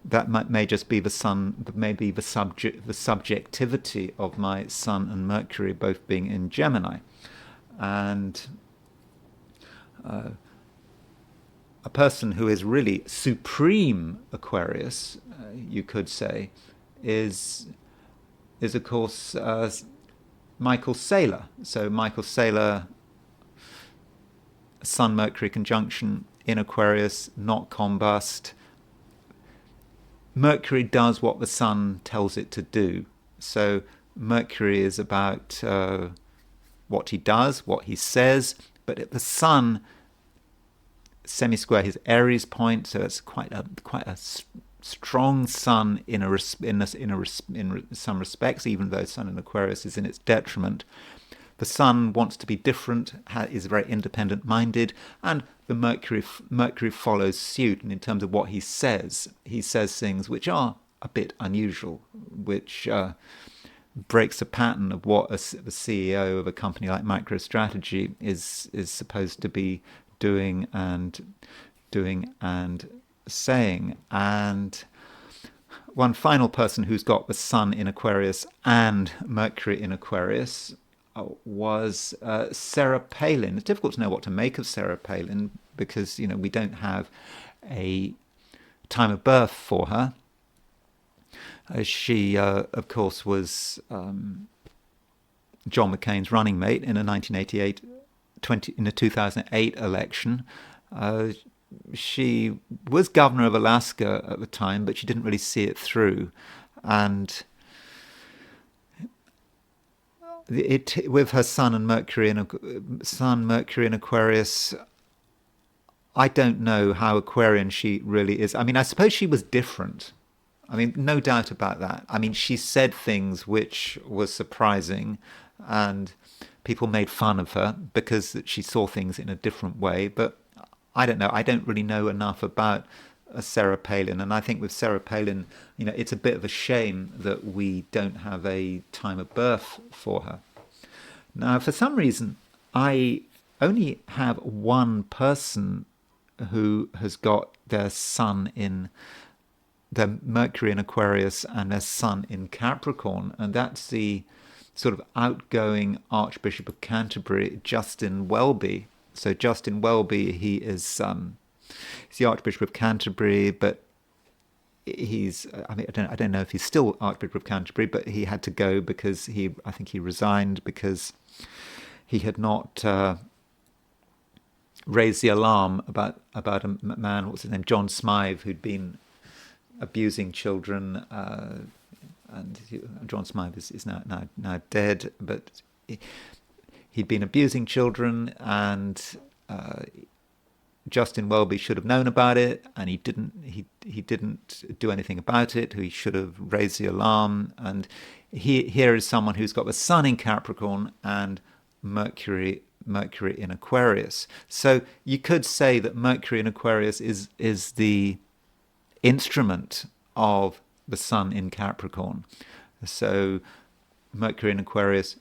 that may just be the subjectivity of my Sun and Mercury both being in Gemini, and a person who is really supreme Aquarius, you could say, is of course Michael Saylor. So Michael Saylor, Sun-Mercury conjunction in Aquarius, not combust. Mercury does what the Sun tells it to do. So Mercury is about what he does, what he says, but the Sun semi-square his Aries point, so it's quite a strong Sun in some respects, even though Sun in Aquarius is in its detriment. The Sun wants to be different, is very independent-minded, and the Mercury follows suit. And in terms of what he says things which are a bit unusual, which breaks a pattern of what the CEO of a company like MicroStrategy is supposed to be doing and saying. And one final person who's got the Sun in Aquarius and Mercury in Aquarius was Sarah Palin. It's difficult to know what to make of Sarah Palin because we don't have a time of birth for her. She, of course, was John McCain's running mate in in the 2008 election. She was governor of Alaska at the time, but she didn't really see it through. And with her Sun and Mercury in Aquarius, I don't know how Aquarian she really is. I mean, I suppose she was different. I mean, no doubt about that. I mean, she said things which was surprising. and people made fun of her because she saw things in a different way. But I don't know. I don't really know enough about Sarah Palin, and I think with Sarah Palin, it's a bit of a shame that we don't have a time of birth for her. Now, for some reason, I only have one person who has got their sun in their Mercury in Aquarius and their sun in Capricorn, and that's the sort of outgoing Archbishop of Canterbury, Justin Welby. So Justin Welby, he's the Archbishop of Canterbury, but I don't know if he's still Archbishop of Canterbury, but he had to go because I think he resigned because he had not raised the alarm about a man, what's his name, John Smythe, who'd been abusing children, and John Smythe is now dead, but he'd been abusing children, and Justin Welby should have known about it, and he didn't do anything about it. He should have raised the alarm. And here is someone who's got the sun in Capricorn and Mercury in Aquarius. So you could say that Mercury in Aquarius is the instrument of the sun in Capricorn. So Mercury in Aquarius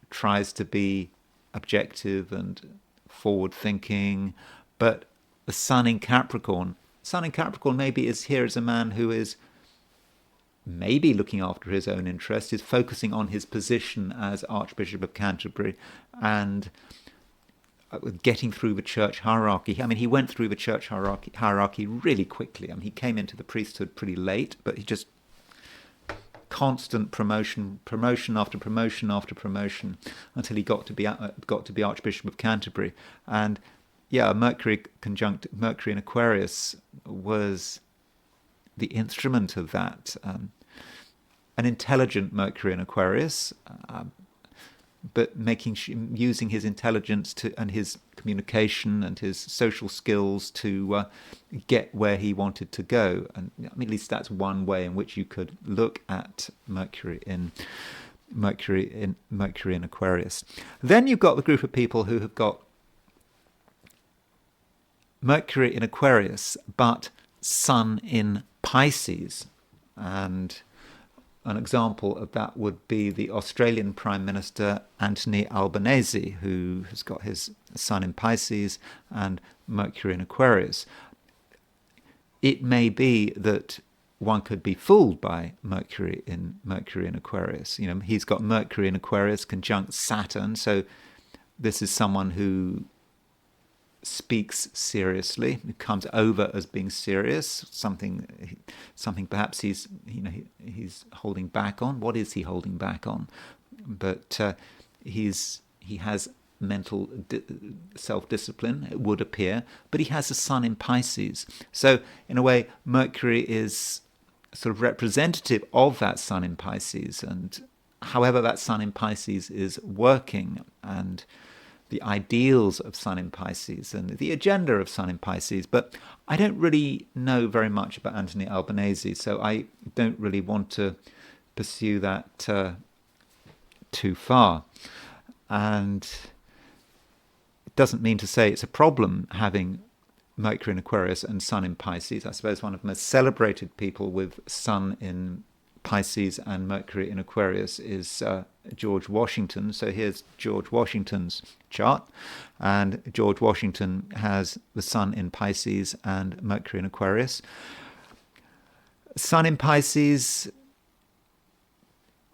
tries to be objective and forward thinking, but the sun in Capricorn maybe is here as a man who is maybe looking after his own interests, is focusing on his position as Archbishop of Canterbury and getting through the church hierarchy. I mean, he went through the church hierarchy really quickly. I mean, he came into the priesthood pretty late, but he just constant promotion after promotion after promotion until he got to be Archbishop of Canterbury. And yeah, Mercury conjunct Mercury in Aquarius was the instrument of that. An intelligent Mercury in Aquarius, but using his intelligence and his communication and his social skills to get where he wanted to go. And I mean, at least that's one way in which you could look at Mercury in Aquarius. Then you've got the group of people who have got Mercury in Aquarius, but Sun in Pisces. And an example of that would be the Australian Prime Minister Anthony Albanese, who has got his Sun in Pisces and Mercury in Aquarius. It may be that one could be fooled by Mercury in Aquarius. He's got Mercury in Aquarius conjunct Saturn, so this is someone who speaks seriously, who comes over as being serious, something perhaps he's holding back on. What is he holding back on? But he has mental self-discipline, it would appear, but he has a sun in Pisces. So in a way, Mercury is sort of representative of that sun in Pisces, and however that sun in Pisces is working, and the ideals of Sun in Pisces and the agenda of Sun in Pisces. But I don't really know very much about Anthony Albanese, so I don't really want to pursue that too far. And it doesn't mean to say it's a problem having Mercury in Aquarius and Sun in Pisces. I suppose one of the most celebrated people with Sun in Pisces and Mercury in Aquarius is George Washington. So here's George Washington's chart, and George Washington has the Sun in Pisces and Mercury in Aquarius. Sun in Pisces,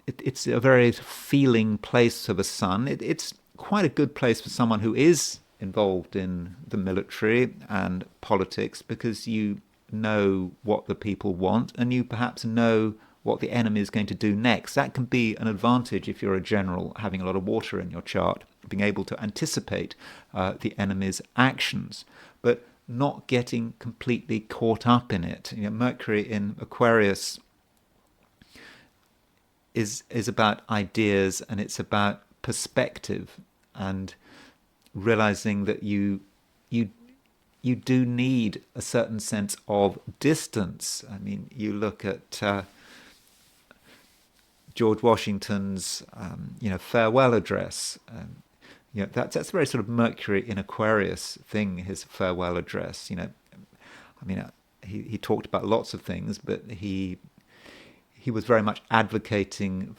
it's a very feeling place for the Sun. It's quite a good place for someone who is involved in the military and politics, because you know what the people want and you perhaps know what the enemy is going to do next. That can be an advantage if you're a general, having a lot of water in your chart, being able to anticipate the enemy's actions, but not getting completely caught up in it. Mercury in Aquarius is about ideas, and it's about perspective, and realizing that you do need a certain sense of distance. I mean, you look at George Washington's, farewell address. That's a very sort of Mercury in Aquarius thing, his farewell address. He talked about lots of things, but he was very much advocating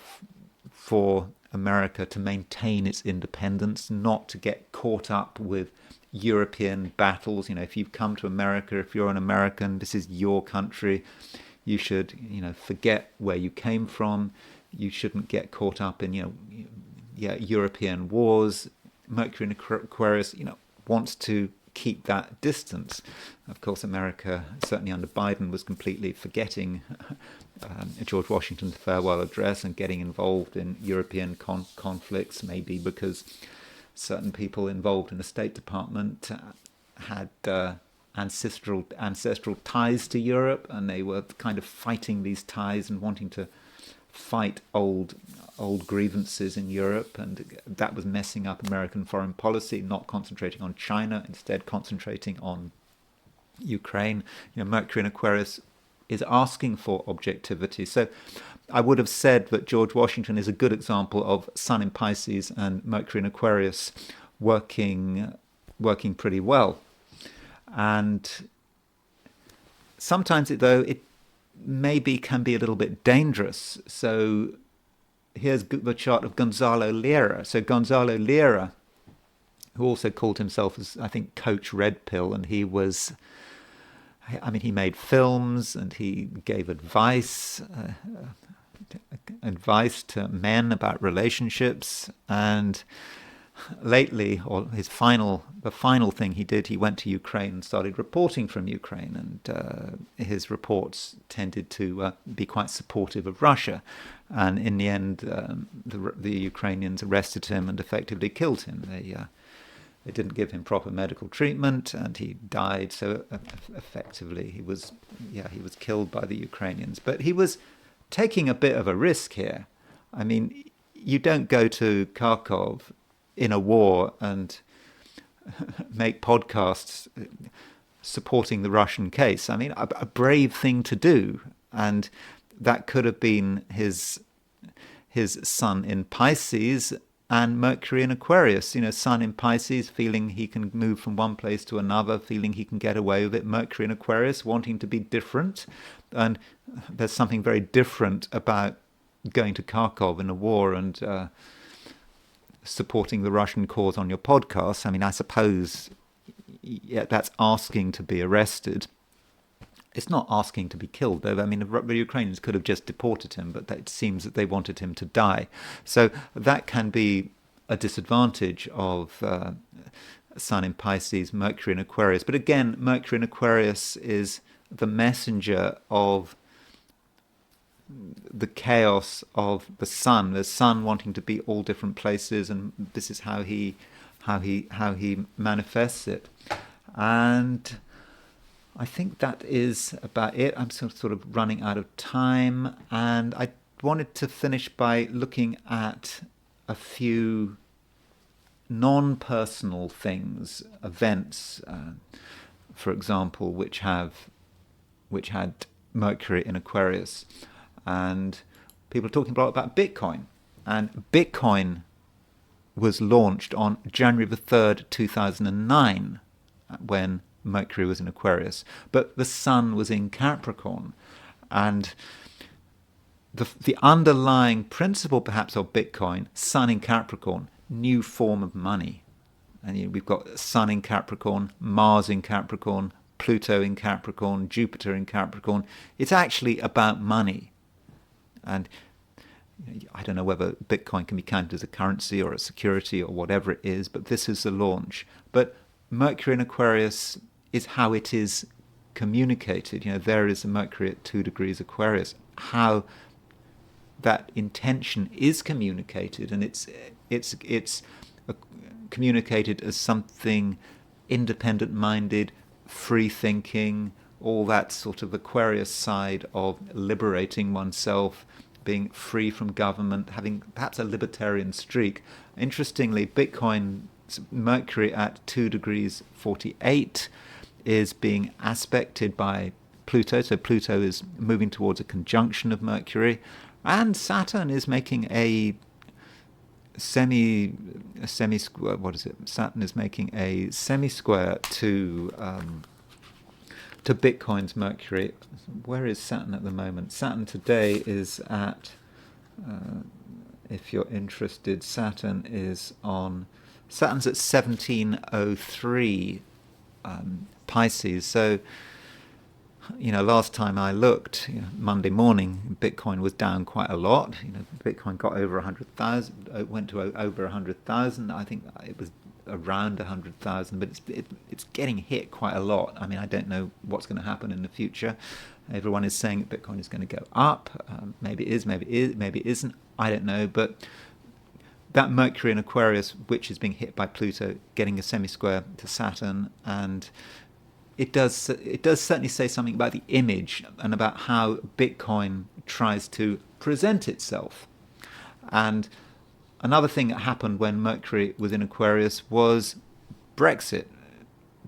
for America to maintain its independence, not to get caught up with European battles. If you've come to America, if you're an American, this is your country. You should, forget where you came from. You shouldn't get caught up in, European wars. Mercury in Aquarius, wants to keep that distance. Of course, America, certainly under Biden, was completely forgetting George Washington's farewell address and getting involved in European conflicts, maybe because certain people involved in the State Department had ancestral ties to Europe, and they were kind of fighting these ties and wanting to fight old grievances in Europe, and that was messing up American foreign policy, not concentrating on China, instead concentrating on Ukraine. Mercury in Aquarius is asking for objectivity. So I would have said that George Washington is a good example of Sun in Pisces and Mercury in Aquarius working pretty well. And sometimes, it maybe can be a little bit dangerous. So here's the chart of Gonzalo Lira. So Gonzalo Lira, who also called himself as, I think, Coach Red Pill, and he made films and he gave advice to men about relationships. And lately, or the final thing he did, he went to Ukraine and started reporting from Ukraine, and his reports tended to be quite supportive of Russia. And in the end, the Ukrainians arrested him and effectively killed him. They didn't give him proper medical treatment, and he died. So effectively, he was killed by the Ukrainians. But he was taking a bit of a risk here. I mean, you don't go to Kharkov in a war and make podcasts supporting the Russian case. I mean, a brave thing to do, and that could have been his Sun in Pisces and Mercury in Aquarius. Sun in Pisces, feeling he can move from one place to another, feeling he can get away with it. Mercury in Aquarius, wanting to be different, and there's something very different about going to Kharkov in a war and supporting the Russian cause on your podcast. I mean, I suppose that's asking to be arrested. It's not asking to be killed, though. I mean, the Ukrainians could have just deported him, but it seems that they wanted him to die. So that can be a disadvantage of Sun in Pisces, Mercury in Aquarius. But again, Mercury in Aquarius is the messenger of the chaos of the sun wanting to be all different places, and this is how he manifests it. And I think that is about it. I'm sort of running out of time, and I wanted to finish by looking at a few non-personal things, events, for example, which had Mercury in Aquarius. And people are talking a lot about Bitcoin. And Bitcoin was launched on January the 3rd, 2009, when Mercury was in Aquarius. But the Sun was in Capricorn. And the underlying principle, perhaps, of Bitcoin, Sun in Capricorn, new form of money. And we've got Sun in Capricorn, Mars in Capricorn, Pluto in Capricorn, Jupiter in Capricorn. It's actually about money. And I don't know whether Bitcoin can be counted as a currency or a security or whatever it is, but this is the launch. But Mercury in Aquarius is how it is communicated. There is a Mercury at 2 degrees Aquarius. How that intention is communicated, and it's communicated as something independent-minded, free-thinking, all that sort of Aquarius side of liberating oneself, being free from government, having perhaps a libertarian streak. Interestingly, Bitcoin's Mercury at 2 degrees 48 is being aspected by Pluto. So Pluto is moving towards a conjunction of Mercury. And Saturn is making a semi-square. What is it? Saturn is making a semi-square to Bitcoin's Mercury. Where is Saturn at the moment? Saturn today is at, if you're interested, Saturn's at 1703 Pisces. So, last time I looked, Monday morning, Bitcoin was down quite a lot. Bitcoin got over 100,000, went to over 100,000. I think it was around 100,000, but it's getting hit quite a lot. I mean, I don't know what's going to happen in the future. Everyone is saying that Bitcoin is going to go up. Maybe it is, maybe it isn't. I don't know, but that Mercury in Aquarius, which is being hit by Pluto, getting a semi-square to Saturn, and it does certainly say something about the image and about how Bitcoin tries to present itself. And another thing that happened when Mercury was in Aquarius was Brexit.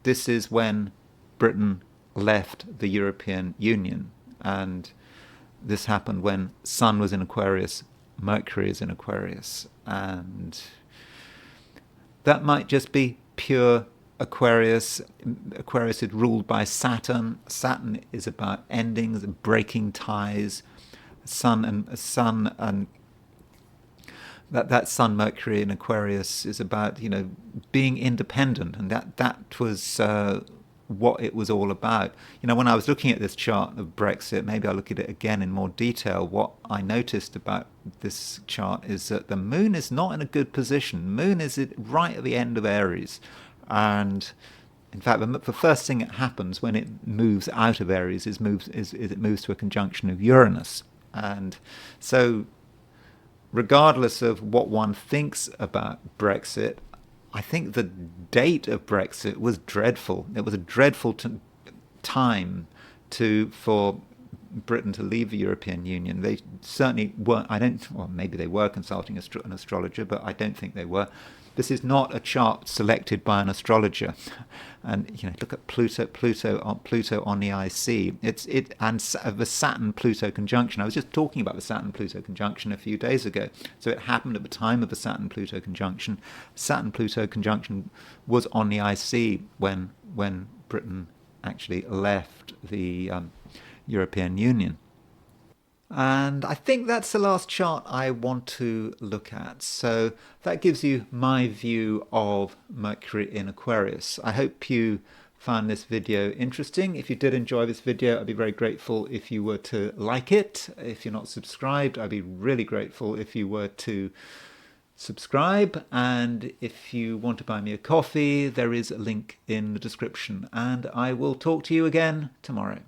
This is when Britain left the European Union, and this happened when Sun was in Aquarius, Mercury is in Aquarius, and that might just be pure Aquarius. Aquarius is ruled by Saturn. Saturn is about endings, breaking ties. Sun and that Sun Mercury in Aquarius is about being independent, and that was what it was all about. When I was looking at this chart of Brexit, maybe I'll look at it again in more detail. What I noticed about this chart is that the Moon is not in a good position. Moon is right at the end of Aries. And in fact, the first thing that happens when it moves out of Aries is it moves to a conjunction of Uranus. And so, regardless of what one thinks about Brexit, I think the date of Brexit was dreadful. It was a dreadful time for Britain to leave the European Union. They certainly weren't. Maybe they were consulting an astrologer, but I don't think they were. This is not a chart selected by an astrologer, and look at Pluto on the IC. And the Saturn-Pluto conjunction. I was just talking about the Saturn-Pluto conjunction a few days ago. So it happened at the time of the Saturn-Pluto conjunction. Saturn-Pluto conjunction was on the IC when Britain actually left the European Union. And I think that's the last chart I want to look at. So that gives you my view of Mercury in Aquarius. I hope you found this video interesting. If you did enjoy this video, I'd be very grateful if you were to like it. If you're not subscribed, I'd be really grateful if you were to subscribe. And if you want to buy me a coffee, there is a link in the description. And I will talk to you again tomorrow.